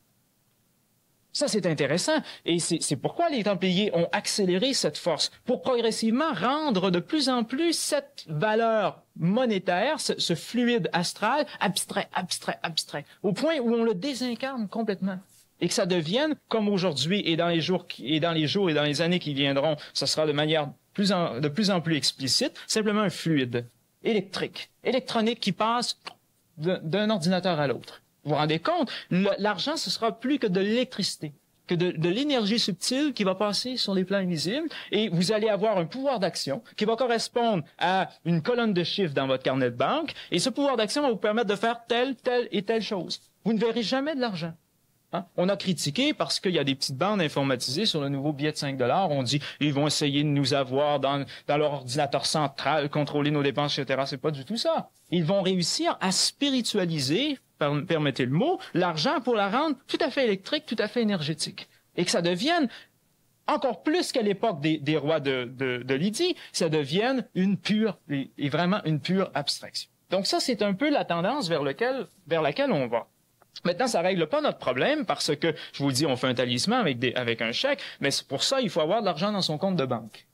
Ça, c'est intéressant. Et c'est pourquoi les Templiers ont accéléré cette force, pour progressivement rendre de plus en plus cette valeur monétaire, ce fluide astral, abstrait, abstrait, abstrait, au point où on le désincarne complètement. Et que ça devienne, comme aujourd'hui et dans les jours et dans les années qui viendront, ça sera de manière de plus en plus explicite, simplement un fluide électrique, électronique qui passe d'un ordinateur à l'autre. Vous vous rendez compte? L'argent, ce sera plus que de l'électricité, que de l'énergie subtile qui va passer sur les plans invisibles, et vous allez avoir un pouvoir d'action qui va correspondre à une colonne de chiffres dans votre carnet de banque, et ce pouvoir d'action va vous permettre de faire telle, telle et telle chose. Vous ne verrez jamais de l'argent. Hein? On a critiqué parce qu'il y a des petites bandes informatisées sur le nouveau billet de 5 $. On dit ils vont essayer de nous avoir dans leur ordinateur central, contrôler nos dépenses, etc. C'est pas du tout ça. Ils vont réussir à spiritualiser, permettez le mot, l'argent pour la rendre tout à fait électrique, tout à fait énergétique. Et que ça devienne, encore plus qu'à l'époque des rois de Lydie, ça devienne une pure, et vraiment une pure abstraction. Donc ça, c'est un peu la tendance vers laquelle on va. Maintenant, ça règle pas notre problème parce que, je vous dis, on fait un talisman avec un chèque, mais pour ça, il faut avoir de l'argent dans son compte de banque.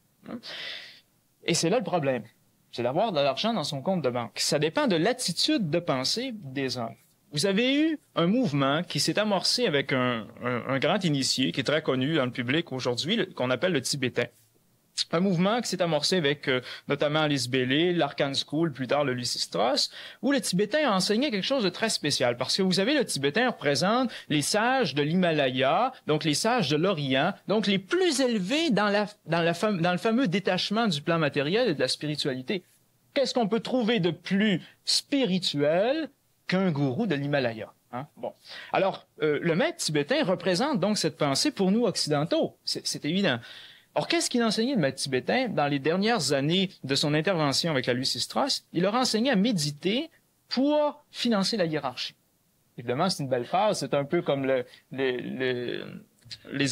Et c'est là le problème. C'est d'avoir de l'argent dans son compte de banque. Ça dépend de l'attitude de pensée des hommes. Vous avez eu un mouvement qui s'est amorcé avec un grand initié qui est très connu dans le public aujourd'hui, qu'on appelle le tibétain. Un mouvement qui s'est amorcé avec notamment Alice Bailey, l'Arkan School, plus tard le Lysistrauss, où le tibétain a enseigné quelque chose de très spécial. Parce que vous savez, le tibétain représente les sages de l'Himalaya, donc les sages de l'Orient, donc les plus élevés dans le fameux détachement du plan matériel et de la spiritualité. Qu'est-ce qu'on peut trouver de plus spirituel qu'un gourou de l'Himalaya? Hein? Bon. Alors, le maître tibétain représente donc cette pensée pour nous occidentaux. C'est évident. Or, qu'est-ce qu'il a enseigné le maître tibétain dans les dernières années de son intervention avec la Lysistrauss? Il leur a enseigné à méditer pour financer la hiérarchie. Évidemment, c'est une belle phrase, c'est un peu comme les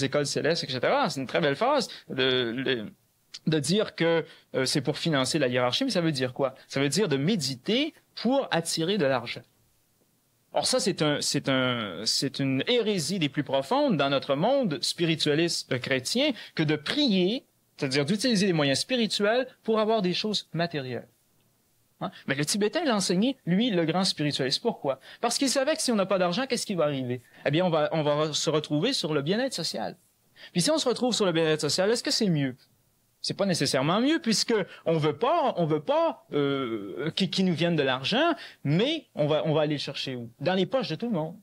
écoles célestes, etc. C'est une très belle phrase de dire que c'est pour financer la hiérarchie, mais ça veut dire quoi? Ça veut dire de méditer pour attirer de l'argent. Or ça, c'est une hérésie des plus profondes dans notre monde spiritualiste chrétien que de prier, c'est-à-dire d'utiliser des moyens spirituels pour avoir des choses matérielles. Hein? Mais le Tibétain l'a enseigné, lui, le grand spiritualiste. Pourquoi? Parce qu'il savait que si on n'a pas d'argent, qu'est-ce qui va arriver? Eh bien, on va se retrouver sur le bien-être social. Puis si on se retrouve sur le bien-être social, est-ce que c'est mieux? C'est pas nécessairement mieux puisque on veut pas qu'ils nous viennent de l'argent, mais on va aller le chercher où? Dans les poches de tout le monde.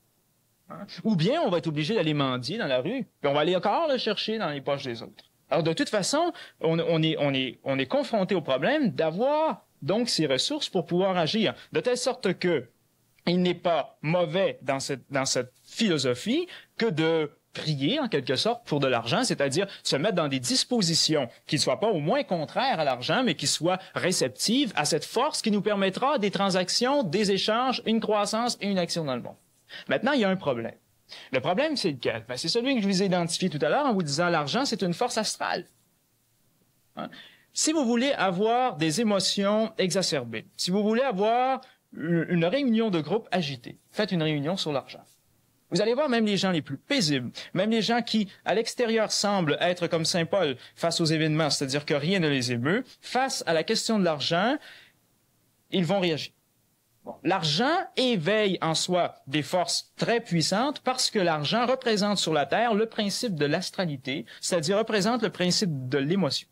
Hein? Ou bien on va être obligé d'aller mendier dans la rue, puis on va aller encore le chercher dans les poches des autres. Alors de toute façon, on est confronté au problème d'avoir donc ces ressources pour pouvoir agir, de telle sorte que il n'est pas mauvais dans cette philosophie que de prier, en quelque sorte, pour de l'argent, c'est-à-dire se mettre dans des dispositions qui ne soient pas au moins contraires à l'argent, mais qui soient réceptives à cette force qui nous permettra des transactions, des échanges, une croissance et une action dans le monde. Maintenant, il y a un problème. Le problème, c'est lequel? C'est celui que je vous ai identifié tout à l'heure en vous disant l'argent, c'est une force astrale. Hein? Si vous voulez avoir des émotions exacerbées, si vous voulez avoir une réunion de groupe agitée, faites une réunion sur l'argent. Vous allez voir même les gens les plus paisibles, même les gens qui, à l'extérieur, semblent être comme Saint Paul face aux événements, c'est-à-dire que rien ne les émeut, face à la question de l'argent, ils vont réagir. Bon. L'argent éveille en soi des forces très puissantes parce que l'argent représente sur la Terre le principe de l'astralité, c'est-à-dire représente le principe de l'émotion.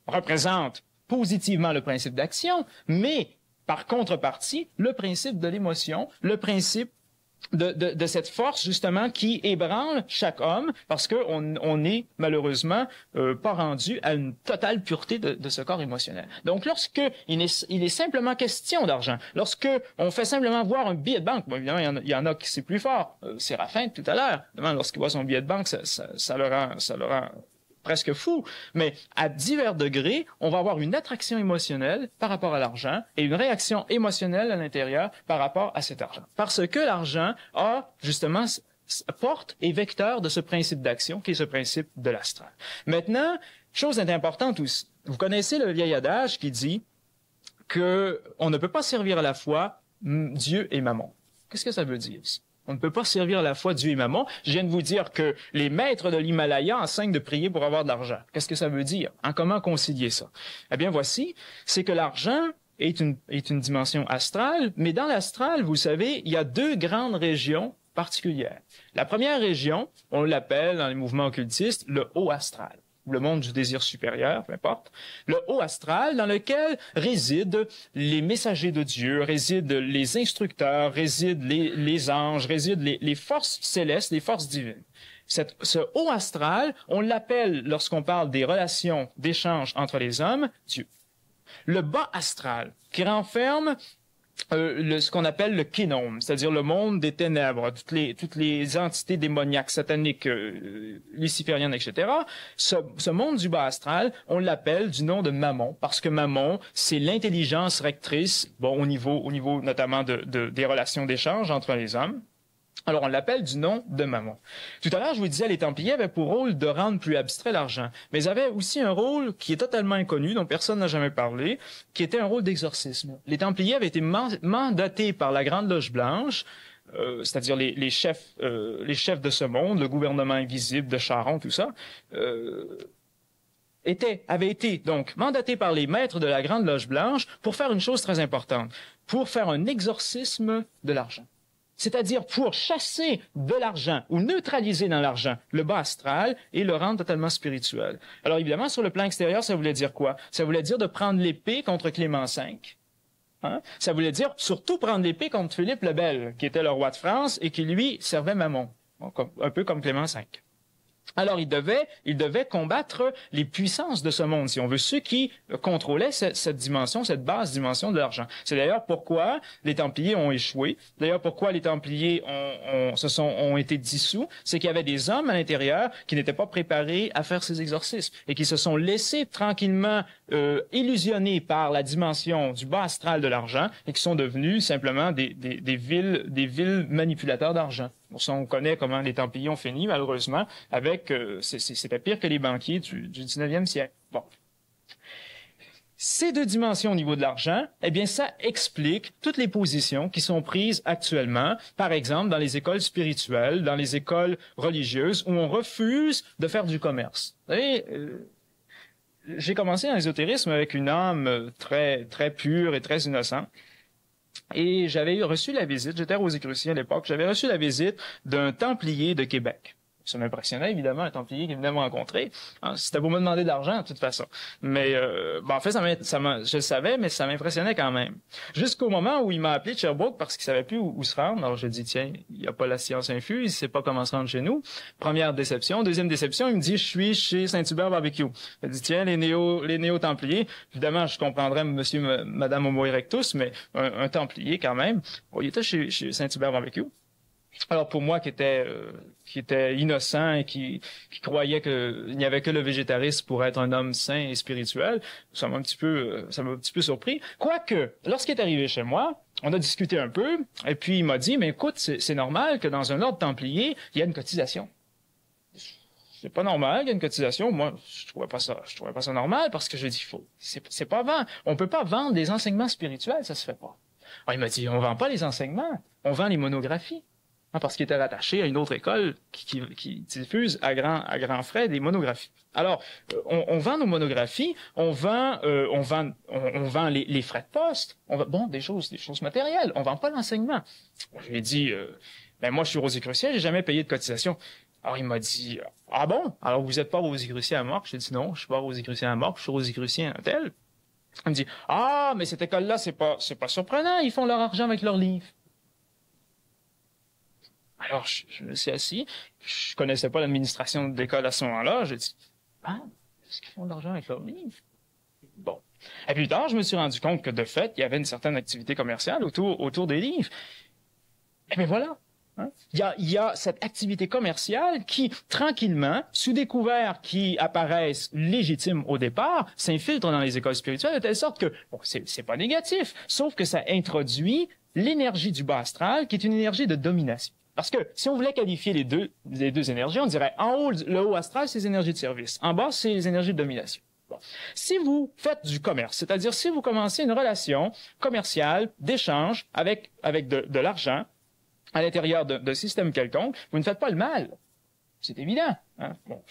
Représente positivement le principe d'action, mais par contrepartie, le principe de l'émotion, le principe de cette force, justement, qui ébranle chaque homme parce qu'on est, malheureusement, pas rendu à une totale pureté de ce corps émotionnel. Donc, lorsque il est simplement question d'argent, lorsque on fait simplement voir un billet de banque, bon, évidemment, il y en a qui c'est plus fort, Séraphin, tout à l'heure, lorsqu'il voit son billet de banque, ça le rend presque fou, mais à divers degrés, on va avoir une attraction émotionnelle par rapport à l'argent et une réaction émotionnelle à l'intérieur par rapport à cet argent. Parce que l'argent a, justement, porte et vecteur de ce principe d'action qui est ce principe de l'astral. Maintenant, chose importante aussi, vous connaissez le vieil adage qui dit que on ne peut pas servir à la fois Dieu et Mammon. Qu'est-ce que ça veut dire? On ne peut pas servir à la fois Dieu et Mammon. Je viens de vous dire que les maîtres de l'Himalaya enseignent de prier pour avoir de l'argent. Qu'est-ce que ça veut dire? Comment concilier ça? Eh bien, voici, c'est que l'argent est une dimension astrale, mais dans l'astral, vous savez, il y a deux grandes régions particulières. La première région, on l'appelle dans les mouvements occultistes le haut astral, le monde du désir supérieur, peu importe. Le haut astral dans lequel résident les messagers de Dieu, résident les instructeurs, résident les anges, résident les forces célestes, les forces divines. Ce haut astral, on l'appelle, lorsqu'on parle des relations d'échange entre les hommes, Dieu. Le bas astral, qui renferme ce qu'on appelle le kinome, c'est-à-dire le monde des ténèbres, toutes les entités démoniaques, sataniques, lucifériennes, etc. Ce monde du bas astral, on l'appelle du nom de Mammon, parce que Mammon, c'est l'intelligence rectrice, au niveau notamment des relations d'échange entre les hommes. Alors, on l'appelle du nom de Mammon. Tout à l'heure, je vous disais, les Templiers avaient pour rôle de rendre plus abstrait l'argent. Mais ils avaient aussi un rôle qui est totalement inconnu, dont personne n'a jamais parlé, qui était un rôle d'exorcisme. Les Templiers avaient été mandatés par la Grande Loge Blanche, c'est-à-dire les chefs de ce monde, le gouvernement invisible de Charon, tout ça, avaient été donc mandatés par les maîtres de la Grande Loge Blanche pour faire une chose très importante, pour faire un exorcisme de l'argent. C'est-à-dire pour chasser de l'argent ou neutraliser dans l'argent le bas astral et le rendre totalement spirituel. Alors évidemment, sur le plan extérieur, ça voulait dire quoi? Ça voulait dire de prendre l'épée contre Clément V. Ça voulait dire surtout prendre l'épée contre Philippe le Bel, qui était le roi de France et qui, lui, servait Mammon, un peu comme Clément V. Alors, il devait combattre les puissances de ce monde, si on veut, ceux qui contrôlaient cette dimension, cette basse dimension de l'argent. C'est d'ailleurs pourquoi les Templiers ont échoué. D'ailleurs, pourquoi les Templiers ont été dissous. C'est qu'il y avait des hommes à l'intérieur qui n'étaient pas préparés à faire ces exorcismes et qui se sont laissés tranquillement illusionner par la dimension du bas astral de l'argent et qui sont devenus simplement des vils manipulateurs d'argent. On connaît comment les Templiers ont fini, malheureusement, avec... c'était pire que les banquiers du 19e siècle. Bon. Ces deux dimensions au niveau de l'argent, eh bien, ça explique toutes les positions qui sont prises actuellement, par exemple, dans les écoles spirituelles, dans les écoles religieuses, où on refuse de faire du commerce. Vous savez, j'ai commencé dans l'ésotérisme avec une âme très, très pure et très innocente. Et j'avais reçu la visite, j'étais rosicrucien à l'époque, j'avais reçu la visite d'un Templier de Québec. Ça m'impressionnait, évidemment, un Templier qui venait me rencontrer. C'était pour me demander de l'argent, de toute façon. Mais, en fait, je le savais, mais ça m'impressionnait quand même. Jusqu'au moment où il m'a appelé de Sherbrooke parce qu'il savait plus où se rendre. Alors, je dis, tiens, il n'y a pas la science infuse, il sait pas comment se rendre chez nous. Première déception. Deuxième déception, il me dit, je suis chez Saint-Hubert Barbecue. Il dit, tiens, les néo-Templiers. Évidemment, je comprendrais madame Homo erectus, mais un Templier quand même. Bon, il était chez Saint-Hubert Barbecue. Alors pour moi qui était innocent et qui croyait qu'il n'y avait que le végétarisme pour être un homme sain et spirituel, ça m'a un petit peu surpris. Quoique, lorsqu'il est arrivé chez moi, on a discuté un peu et puis il m'a dit, mais écoute, c'est normal que dans un ordre templier, il y a une cotisation. C'est pas normal qu'il y ait une cotisation. Moi, je trouvais pas ça normal parce que je dis c'est pas vendre. On peut pas vendre des enseignements spirituels, ça se fait pas. Alors il m'a dit, on vend pas les enseignements, on vend les monographies. Parce qu'il était rattaché à une autre école qui diffuse à grands frais des monographies. Alors, on vend nos monographies, on vend les frais de poste, des choses matérielles. On vend pas l'enseignement. Je lui ai dit, moi je suis rosicrucien, j'ai jamais payé de cotisation. Alors il m'a dit, ah bon? Alors vous êtes pas rosicrucien à Morque? J'ai dit non, je suis pas rosicrucien à Morque, je suis rosicrucien à tel. Il me dit, ah mais cette école-là c'est pas surprenant, ils font leur argent avec leurs livres. Alors, je me suis assis, je connaissais pas l'administration de l'école à ce moment-là, j'ai dit, est-ce qu'ils font de l'argent avec leurs livres? Bon. Et plus tard, je me suis rendu compte que, de fait, il y avait une certaine activité commerciale autour des livres. Et bien voilà. Il y a cette activité commerciale qui, tranquillement, sous des couverts qui apparaissent légitimes au départ, s'infiltre dans les écoles spirituelles de telle sorte que, c'est pas négatif, sauf que ça introduit l'énergie du bas astral, qui est une énergie de domination. Parce que si on voulait qualifier les deux énergies, on dirait en haut, le haut astral, c'est les énergies de service. En bas, c'est les énergies de domination. Bon. Si vous faites du commerce, c'est-à-dire si vous commencez une relation commerciale, d'échange avec de l'argent, à l'intérieur d'un système quelconque, vous ne faites pas le mal. C'est évident. Hein? Bon,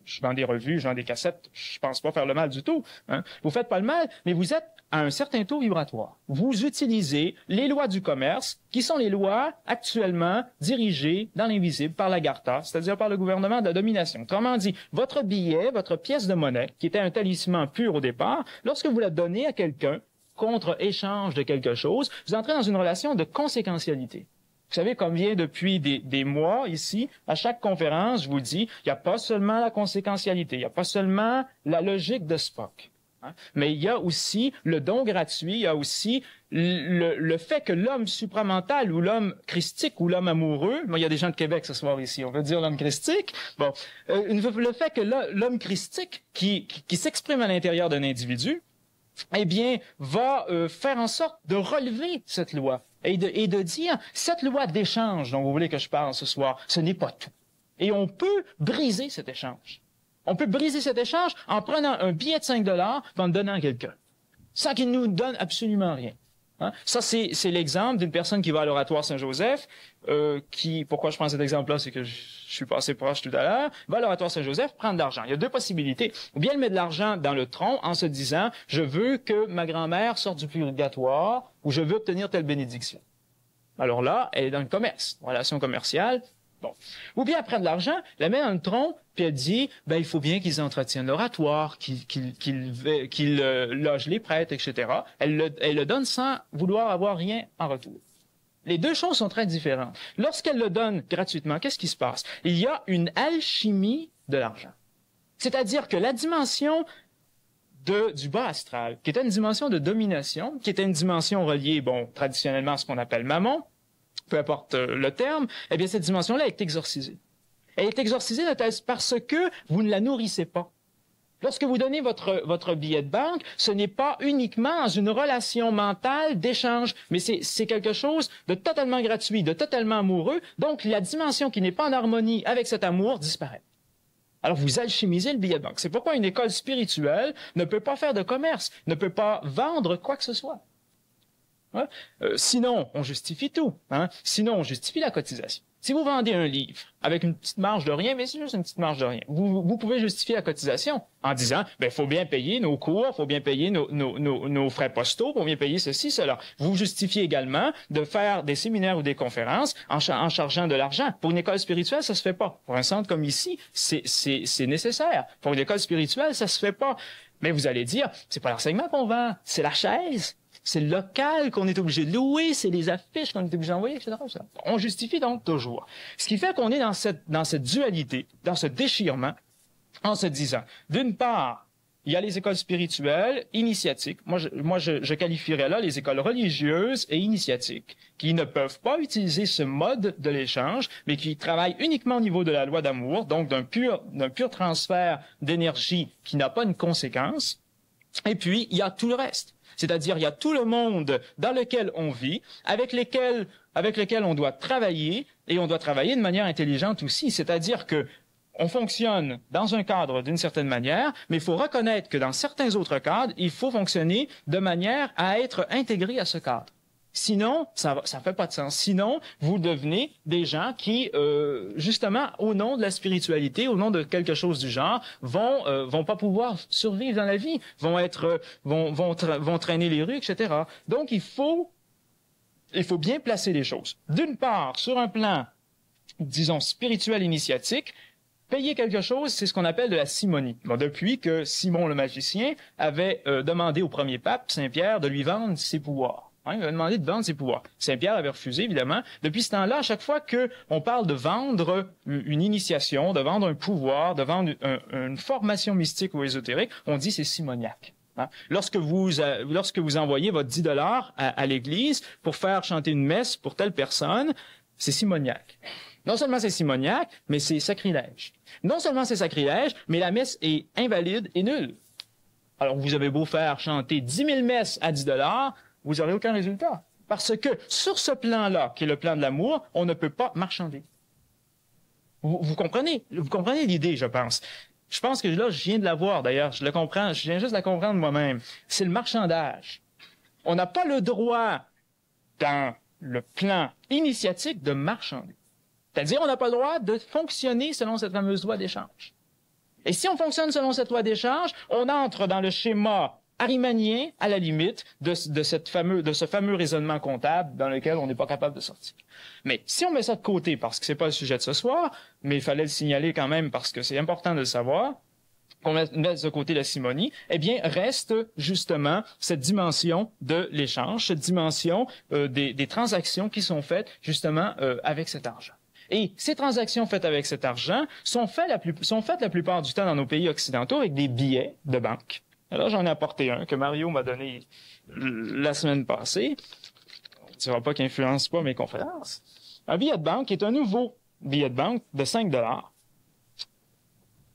je vends des revues, je vends des cassettes, je pense pas faire le mal du tout. Hein? Vous faites pas le mal, mais vous êtes à un certain taux vibratoire. Vous utilisez les lois du commerce, qui sont les lois actuellement dirigées dans l'invisible par l'Agartha, c'est-à-dire par le gouvernement de la domination. Autrement dit, votre billet, votre pièce de monnaie, qui était un talisman pur au départ, lorsque vous la donnez à quelqu'un contre échange de quelque chose, vous entrez dans une relation de conséquentialité. Vous savez combien depuis des mois ici, à chaque conférence, je vous dis, il n'y a pas seulement la conséquentialité, il n'y a pas seulement la logique de Spock, hein, mais il y a aussi le don gratuit, il y a aussi le fait que l'homme supramental ou l'homme christique ou l'homme amoureux, il y a des gens de Québec ce soir ici, on veut dire l'homme christique, bon, le fait que l'homme christique qui s'exprime à l'intérieur d'un individu, eh bien, va faire en sorte de relever cette loi et de dire, cette loi d'échange dont vous voulez que je parle ce soir, ce n'est pas tout. Et on peut briser cet échange. On peut briser cet échange en prenant un billet de 5 $ en le donnant à quelqu'un, sans qu'il nous donne absolument rien. Hein? Ça, c'est l'exemple d'une personne qui va à l'Oratoire Saint-Joseph, pourquoi je prends cet exemple-là, c'est que je suis passé proche tout à l'heure, va à l'Oratoire Saint-Joseph, prendre de l'argent. Il y a deux possibilités. Ou bien elle met de l'argent dans le tronc en se disant, je veux que ma grand-mère sorte du purgatoire, ou je veux obtenir telle bénédiction. Alors là, elle est dans le commerce, relation commerciale. Bon. Ou bien elle prend de l'argent, la met dans le tronc, puis elle dit, il faut bien qu'ils entretiennent l'oratoire, qu'ils logent les prêtres, etc. Elle le donne sans vouloir avoir rien en retour. Les deux choses sont très différentes. Lorsqu'elle le donne gratuitement, qu'est-ce qui se passe? Il y a une alchimie de l'argent. C'est-à-dire que la dimension du bas astral, qui était une dimension de domination, qui était une dimension reliée, traditionnellement à ce qu'on appelle mammon, peu importe le terme, eh bien, cette dimension-là est exorcisée. Elle est exorcisée parce que vous ne la nourrissez pas. Lorsque vous donnez votre billet de banque, ce n'est pas uniquement dans une relation mentale d'échange, mais c'est quelque chose de totalement gratuit, de totalement amoureux. Donc, la dimension qui n'est pas en harmonie avec cet amour disparaît. Alors, vous alchimisez le billet de banque. C'est pourquoi une école spirituelle ne peut pas faire de commerce, ne peut pas vendre quoi que ce soit. Hein? Sinon, on justifie tout. Hein? Sinon, on justifie la cotisation. Si vous vendez un livre avec une petite marge de rien, mais c'est juste une petite marge de rien, vous pouvez justifier la cotisation en disant, faut bien payer nos cours, faut bien payer nos frais postaux, faut bien payer ceci, cela. Vous justifiez également de faire des séminaires ou des conférences en chargeant de l'argent. Pour une école spirituelle, ça se fait pas. Pour un centre comme ici, c'est nécessaire. Pour une école spirituelle, ça se fait pas. Mais vous allez dire, c'est pas l'enseignement qu'on vend, c'est la chaise. C'est le local qu'on est obligé de louer, c'est les affiches qu'on est obligé d'envoyer, etc. On justifie donc toujours. Ce qui fait qu'on est dans cette dualité, dans ce déchirement, en se disant, d'une part, il y a les écoles spirituelles, initiatiques. Moi, je qualifierais là les écoles religieuses et initiatiques, qui ne peuvent pas utiliser ce mode de l'échange, mais qui travaillent uniquement au niveau de la loi d'amour, donc d'un pur transfert d'énergie qui n'a pas une conséquence. Et puis, il y a tout le reste. C'est-à-dire, il y a tout le monde dans lequel on vit, avec lequel on doit travailler, et on doit travailler de manière intelligente aussi. C'est-à-dire que on fonctionne dans un cadre d'une certaine manière, mais il faut reconnaître que dans certains autres cadres, il faut fonctionner de manière à être intégré à ce cadre. Sinon, ça fait pas de sens. Sinon, vous devenez des gens qui, justement, au nom de la spiritualité, au nom de quelque chose du genre, vont pas pouvoir survivre dans la vie, vont traîner les rues, etc. Donc, il faut bien placer les choses. D'une part, sur un plan, disons, spirituel initiatique, payer quelque chose, c'est ce qu'on appelle de la simonie. Depuis que Simon le magicien avait demandé au premier pape, Saint-Pierre, de lui vendre ses pouvoirs. Il a demandé de vendre ses pouvoirs. Saint-Pierre avait refusé, évidemment. Depuis ce temps-là, à chaque fois qu'on parle de vendre une initiation, de vendre un pouvoir, de vendre une formation mystique ou ésotérique, on dit c'est simoniaque. Lorsque vous envoyez votre 10 $ à l'église pour faire chanter une messe pour telle personne, c'est simoniaque. Non seulement c'est simoniaque, mais c'est sacrilège. Non seulement c'est sacrilège, mais la messe est invalide et nulle. Alors, vous avez beau faire chanter 10 000 messes à 10 $, vous n'aurez aucun résultat. Parce que sur ce plan-là, qui est le plan de l'amour, on ne peut pas marchander. Vous comprenez l'idée, je pense. Je pense que là, je viens de la voir d'ailleurs, je viens juste de la comprendre moi-même. C'est le marchandage. On n'a pas le droit, dans le plan initiatique de marchander. C'est-à-dire, on n'a pas le droit de fonctionner selon cette fameuse loi d'échange. Et si on fonctionne selon cette loi d'échange, on entre dans le schéma arimanien, à la limite, de ce fameux raisonnement comptable dans lequel on n'est pas capable de sortir. Mais si on met ça de côté, parce que c'est pas le sujet de ce soir, mais il fallait le signaler quand même parce que c'est important de le savoir, qu'on mette de côté la simonie, eh bien, reste justement cette dimension de l'échange, cette dimension des transactions qui sont faites justement avec cet argent. Et ces transactions faites avec cet argent sont faites la plupart du temps dans nos pays occidentaux avec des billets de banque. Alors, j'en ai apporté un que Mario m'a donné la semaine passée. On ne dira pas qu'il n'influence pas mes conférences. Un billet de banque est un nouveau billet de banque de 5 $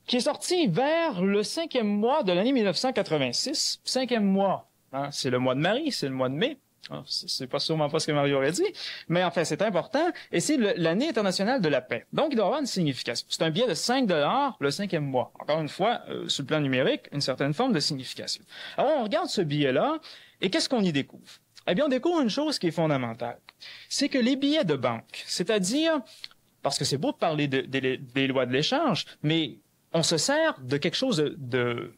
qui est sorti vers le 5e mois de l'année 1986. 5e mois, hein, c'est le mois de Marie, c'est le mois de mai. C'est pas sûrement pas ce que Mario aurait dit, mais enfin, c'est important, et c'est l'année internationale de la paix. Donc, il doit avoir une signification. C'est un billet de 5 $ le 5e mois. Encore une fois, sur le plan numérique, une certaine forme de signification. Alors, on regarde ce billet-là, et qu'est-ce qu'on y découvre? Eh bien, on découvre une chose qui est fondamentale. C'est que les billets de banque, c'est-à-dire, parce que c'est beau de parler des lois de l'échange, mais on se sert de quelque chose de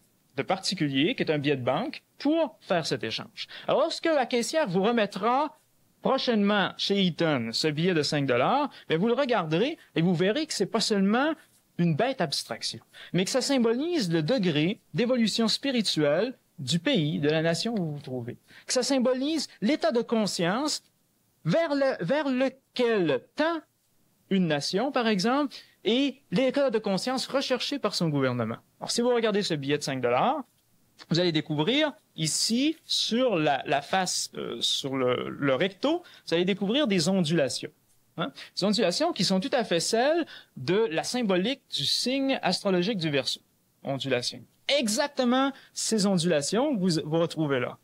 particulier, qui est un billet de banque, pour faire cet échange. Alors, lorsque la caissière vous remettra prochainement chez Eaton ce billet de 5 $, bien, vous le regarderez et vous verrez que c'est pas seulement une bête abstraction, mais que ça symbolise le degré d'évolution spirituelle du pays, de la nation où vous vous trouvez. Que ça symbolise l'état de conscience vers lequel tend une nation, par exemple, et l'état de conscience recherché par son gouvernement. Alors, si vous regardez ce billet de 5 $, vous allez découvrir ici, sur la face, sur le recto, vous allez découvrir des ondulations. Hein? Des ondulations qui sont tout à fait celles de la symbolique du signe astrologique du Verseau. Ondulation. Exactement ces ondulations que vous retrouvez là.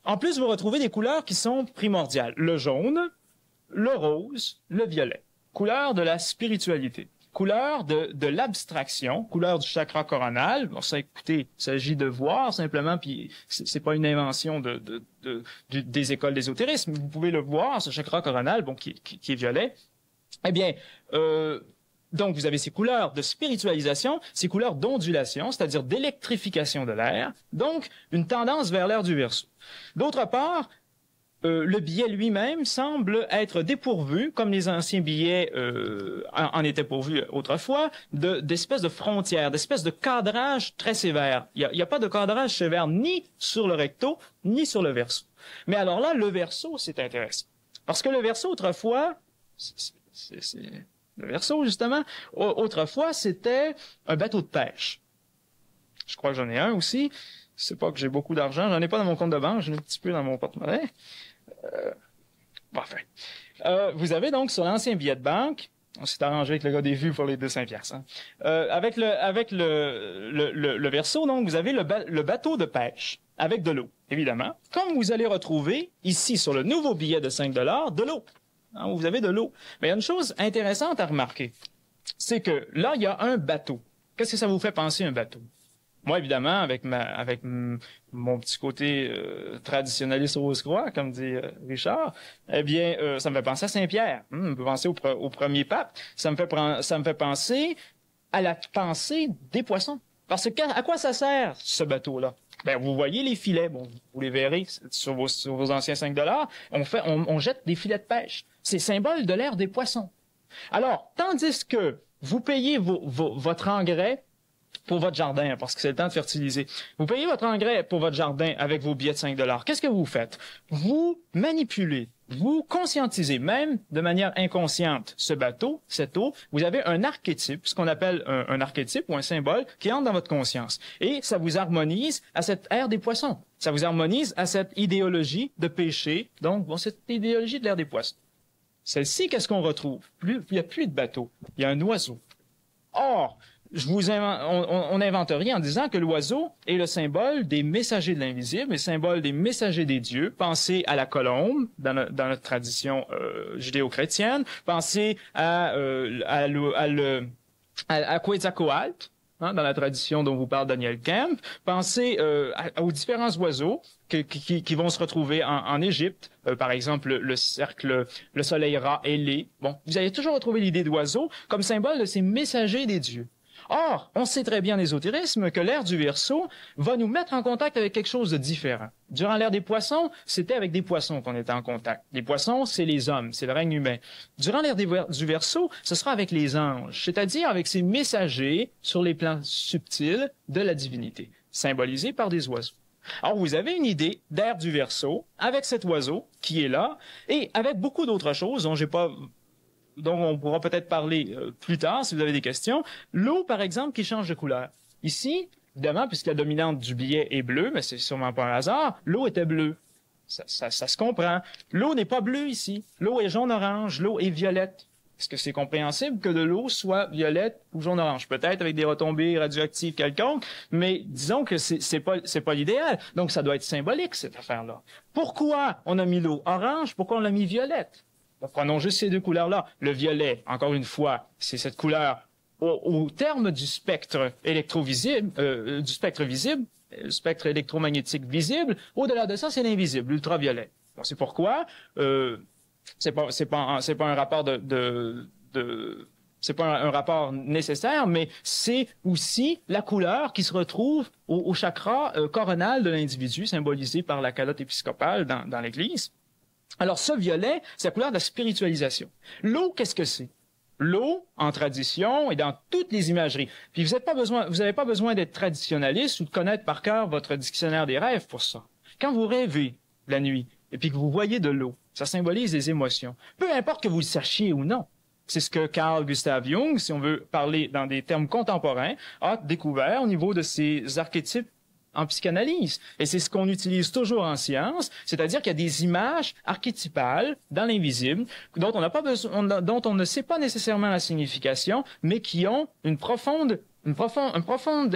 En plus, vous retrouvez des couleurs qui sont primordiales. Le jaune, le rose, le violet. Couleur de la spiritualité. Couleur de l'abstraction, couleur du chakra coronal. Bon, ça, écoutez, il s'agit de voir simplement, puis c'est pas une invention des écoles d'ésotérisme. Vous pouvez le voir, ce chakra coronal, bon, qui est violet. Eh bien, donc vous avez ces couleurs de spiritualisation, ces couleurs d'ondulation, c'est-à-dire d'électrification de l'air. Donc, une tendance vers l'air du Verseau. D'autre part, le billet lui-même semble être dépourvu, comme les anciens billets en étaient pourvus autrefois, d'espèces de frontières, d'espèces de cadrage très sévères. Il n'y a pas de cadrage sévère ni sur le recto, ni sur le verso. Mais alors là, le verso, c'est intéressant. Parce que le verso, autrefois, le verso, justement, autrefois, c'était un bateau de pêche. Je crois que j'en ai un aussi. C'est pas que j'ai beaucoup d'argent. J'en ai pas dans mon compte de banque, j'en ai un petit peu dans mon porte-monnaie. Enfin. Vous avez donc sur l'ancien billet de banque, on s'est arrangé avec le gars des vues pour les 200 piastres. Hein. Avec le verso, donc, vous avez le bateau de pêche avec de l'eau, évidemment. Comme vous allez retrouver ici sur le nouveau billet de 5 $, de l'eau. Hein, vous avez de l'eau. Mais il y a une chose intéressante à remarquer, c'est que là, il y a un bateau. Qu'est-ce que ça vous fait penser un bateau? Moi, évidemment, avec mon petit côté traditionnaliste Rose-Croix, comme dit Richard, eh bien, ça me fait penser à Saint-Pierre. On peut penser au premier pape. Ça me fait penser à la pensée des poissons. Parce que à quoi ça sert, ce bateau-là? Ben, vous voyez les filets. Bon, vous les verrez sur vos anciens 5 $. On jette des filets de pêche. C'est symbole de l'ère des poissons. Alors, tandis que vous payez votre engrais pour votre jardin, parce que c'est le temps de fertiliser. Vous payez votre engrais pour votre jardin avec vos billets de 5 $. Qu'est-ce que vous faites? Vous manipulez, vous conscientisez même de manière inconsciente ce bateau, cette eau. Vous avez un archétype, ce qu'on appelle un archétype ou un symbole qui entre dans votre conscience. Et ça vous harmonise à cette ère des poissons. Ça vous harmonise à cette idéologie de péché. Donc, bon, cette idéologie de l'ère des poissons. Celle-ci, qu'est-ce qu'on retrouve? Il n'y a plus de bateau. Il y a un oiseau. Or, on n'invente rien en disant que l'oiseau est le symbole des messagers de l'invisible, le symbole des messagers des dieux. Pensez à la colombe dans notre tradition judéo-chrétienne. Pensez à Quetzalcoatl, hein, dans la tradition dont vous parle Daniel Kemp. Pensez aux différents oiseaux qui vont se retrouver en Égypte. Par exemple, le cercle, le soleil rat ailé. Bon, vous allez toujours retrouver l'idée d'oiseau comme symbole de ces messagers des dieux. Or, on sait très bien en ésotérisme que l'ère du Verseau va nous mettre en contact avec quelque chose de différent. Durant l'ère des poissons, c'était avec des poissons qu'on était en contact. Les poissons, c'est les hommes, c'est le règne humain. Durant l'ère du Verseau, ce sera avec les anges, c'est-à-dire avec ces messagers sur les plans subtils de la divinité, symbolisés par des oiseaux. Alors, vous avez une idée d'ère du Verseau avec cet oiseau qui est là et avec beaucoup d'autres choses dont on pourra peut-être parler plus tard si vous avez des questions. L'eau, par exemple, qui change de couleur. Ici, évidemment, puisque la dominante du billet est bleue, mais c'est sûrement pas un hasard, l'eau était bleue. Ça se comprend. L'eau n'est pas bleue ici. L'eau est jaune-orange, l'eau est violette. Est-ce que c'est compréhensible que de l'eau soit violette ou jaune-orange? Peut-être avec des retombées radioactives quelconques, mais disons que c'est pas l'idéal. Donc, ça doit être symbolique, cette affaire-là. Pourquoi on a mis l'eau orange? Pourquoi on l'a mis violette? Prenons juste ces deux couleurs-là. Le violet, encore une fois, c'est cette couleur au terme du spectre électrovisible, du spectre visible, le spectre électromagnétique visible. Au-delà de ça, c'est l'invisible, l'ultraviolet. Bon, c'est pourquoi c'est pas un rapport c'est pas un rapport nécessaire, mais c'est aussi la couleur qui se retrouve au chakra coronal de l'individu, symbolisé par la calotte épiscopale dans l'Église. Alors, ce violet, c'est la couleur de la spiritualisation. L'eau, qu'est-ce que c'est? L'eau, en tradition et dans toutes les imageries. Puis vous n'avez pas besoin d'être traditionnaliste ou de connaître par cœur votre dictionnaire des rêves pour ça. Quand vous rêvez la nuit et puis que vous voyez de l'eau, ça symbolise les émotions. Peu importe que vous le sachiez ou non. C'est ce que Carl Gustav Jung, si on veut parler dans des termes contemporains, a découvert au niveau de ces archétypes en psychanalyse. Et c'est ce qu'on utilise toujours en science, c'est-à-dire qu'il y a des images archétypales dans l'invisible dont on ne sait pas nécessairement la signification, mais qui ont une profonde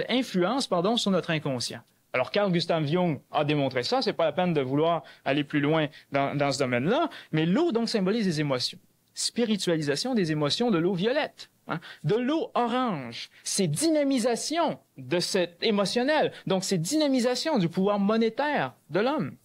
influence, sur notre inconscient. Alors, Carl Gustav Jung a démontré ça, c'est pas la peine de vouloir aller plus loin dans ce domaine-là, mais l'eau, donc, symbolise les émotions. Spiritualisation des émotions de l'eau violette. De l'eau orange, c'est dynamisation de cet émotionnel, donc c'est dynamisation du pouvoir monétaire de l'homme.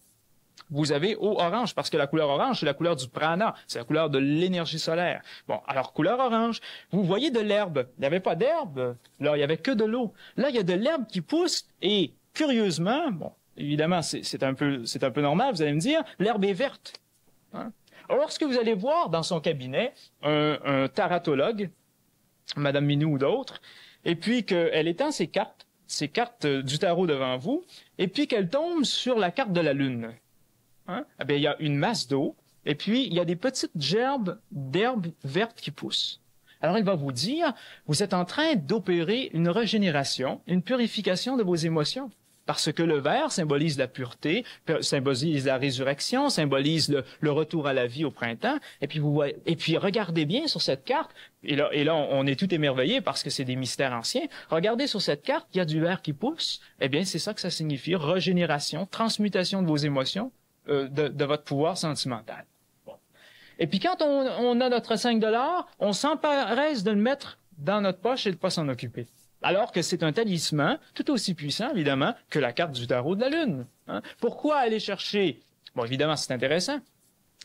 Vous avez eau orange, parce que la couleur orange, c'est la couleur du prana, c'est la couleur de l'énergie solaire. Bon, alors couleur orange, vous voyez de l'herbe. Il n'y avait pas d'herbe, là, il y avait que de l'eau. Là, il y a de l'herbe qui pousse, et curieusement, bon, évidemment, c'est un peu normal, vous allez me dire, l'herbe est verte. Alors, lorsque vous allez voir dans son cabinet un taratologue, Madame Minou ou d'autres, et puis qu'elle étend ses cartes du tarot devant vous, et puis qu'elle tombe sur la carte de la Lune. Eh bien, il y a une masse d'eau, et puis il y a des petites gerbes d'herbes vertes qui poussent. Alors, elle va vous dire, vous êtes en train d'opérer une régénération, une purification de vos émotions. Parce que le vert symbolise la pureté, symbolise la résurrection, symbolise le retour à la vie au printemps. Et puis regardez bien sur cette carte. Et là, on est tout émerveillé parce que c'est des mystères anciens. Regardez sur cette carte, il y a du vert qui pousse. Eh bien, c'est ça que ça signifie, régénération, transmutation de vos émotions, de votre pouvoir sentimental. Bon. Et puis quand on a notre 5 $, on s'empresse de le mettre dans notre poche et de pas s'en occuper. Alors que c'est un talisman tout aussi puissant, évidemment, que la carte du tarot de la Lune. Pourquoi aller chercher, bon, évidemment, c'est intéressant,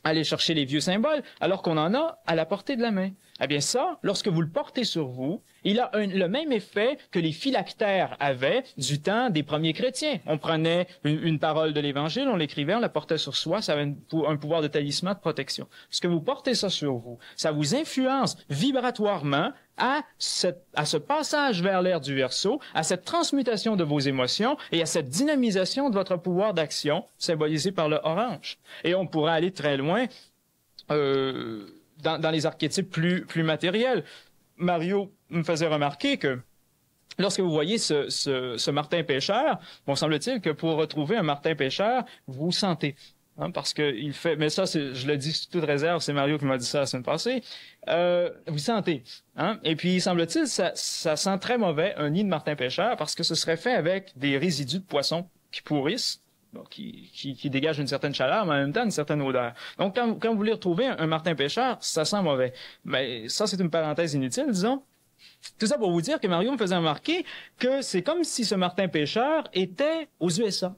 aller chercher les vieux symboles, alors qu'on en a à la portée de la main? Eh bien ça, lorsque vous le portez sur vous, il a le même effet que les phylactères avaient du temps des premiers chrétiens. On prenait une parole de l'Évangile, on l'écrivait, on la portait sur soi, ça avait un pouvoir de talisman de protection. Lorsque vous portez ça sur vous, ça vous influence vibratoirement à ce passage vers l'ère du Verseau, à cette transmutation de vos émotions et à cette dynamisation de votre pouvoir d'action, symbolisé par le orange. Et on pourrait aller très loin dans les archétypes plus matériels. Mario me faisait remarquer que lorsque vous voyez ce martin pêcheur, bon, semble-t-il que pour retrouver un martin pêcheur, vous sentez. Parce que il fait, mais ça, je le dis sous toute réserve, c'est Mario qui m'a dit ça la semaine passée. Vous sentez, et puis semble-t-il, ça sent très mauvais un nid de martin pêcheur parce que ce serait fait avec des résidus de poissons qui pourrissent, donc qui dégagent une certaine chaleur, mais en même temps une certaine odeur. Donc quand vous voulez retrouver un martin pêcheur, ça sent mauvais. Mais ça, c'est une parenthèse inutile, disons. Tout ça pour vous dire que Mario me faisait remarquer que c'est comme si ce Martin Pêcheur était aux USA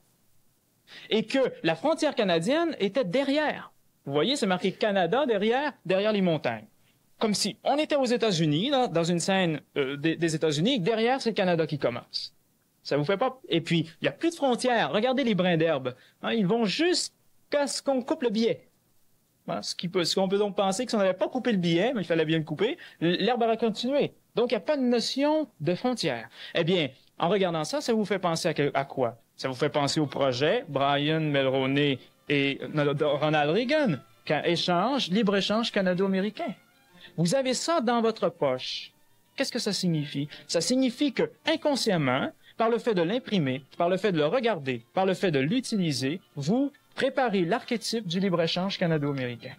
et que la frontière canadienne était derrière. Vous voyez, c'est marqué Canada derrière les montagnes. Comme si on était aux États-Unis, dans une scène des États-Unis, et que derrière, c'est le Canada qui commence. Ça vous fait pas... Et puis, il n'y a plus de frontières. Regardez les brins d'herbe. Hein, ils vont jusqu'à ce qu'on coupe le billet. Hein, ce qu'on peut donc penser que si on n'avait pas coupé le billet, mais il fallait bien le couper, l'herbe aurait continué. Donc, il n'y a pas de notion de frontière. Eh bien, en regardant ça, ça vous fait penser à quoi? Ça vous fait penser au projet Brian Mulroney et Ronald Reagan, libre-échange canado-américain. Vous avez ça dans votre poche. Qu'est-ce que ça signifie? Ça signifie que, inconsciemment, par le fait de l'imprimer, par le fait de le regarder, par le fait de l'utiliser, vous préparez l'archétype du libre-échange canado-américain.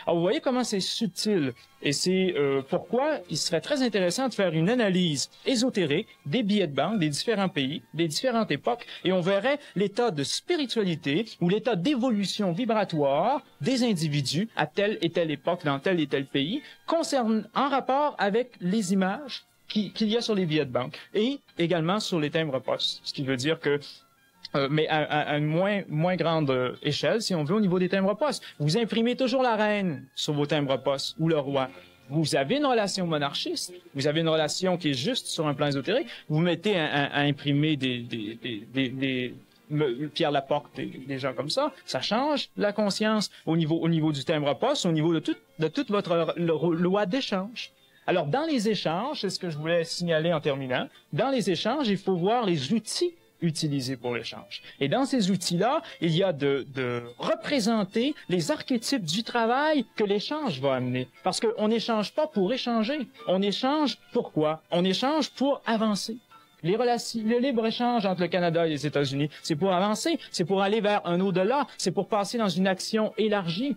Alors, vous voyez comment c'est subtil, et c'est pourquoi il serait très intéressant de faire une analyse ésotérique des billets de banque des différents pays, des différentes époques, et on verrait l'état de spiritualité ou l'état d'évolution vibratoire des individus à telle et telle époque, dans tel et tel pays, en rapport avec les images qu'il y a sur les billets de banque, et également sur les timbres-poste, ce qui veut dire que mais à une moins grande échelle, si on veut, au niveau des timbres-poste. Vous imprimez toujours la reine sur vos timbres-poste ou le roi. Vous avez une relation monarchiste, vous avez une relation qui est juste sur un plan ésotérique. Vous mettez à imprimer Pierre Laporte, des gens comme ça, ça change la conscience au niveau du timbre-poste, au niveau de toute votre loi d'échange. Alors, dans les échanges, c'est ce que je voulais signaler en terminant, dans les échanges, il faut voir les outils utilisés pour l'échange. Et dans ces outils-là, il y a de représenter les archétypes du travail que l'échange va amener. Parce qu'on n'échange pas pour échanger. On échange pourquoi? On échange pour avancer. Le libre-échange entre le Canada et les États-Unis, c'est pour avancer, c'est pour aller vers un au-delà, c'est pour passer dans une action élargie.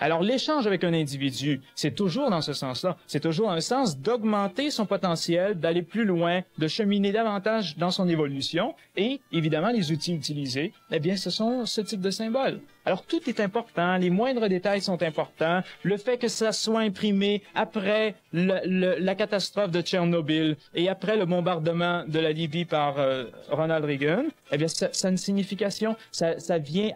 Alors, l'échange avec un individu, c'est toujours dans ce sens-là. C'est toujours un sens d'augmenter son potentiel, d'aller plus loin, de cheminer davantage dans son évolution. Et, évidemment, les outils utilisés, eh bien, ce sont ce type de symboles. Alors, tout est important. Les moindres détails sont importants. Le fait que ça soit imprimé après la catastrophe de Tchernobyl et après le bombardement de la Libye par Ronald Reagan, eh bien, ça a une signification. Ça vient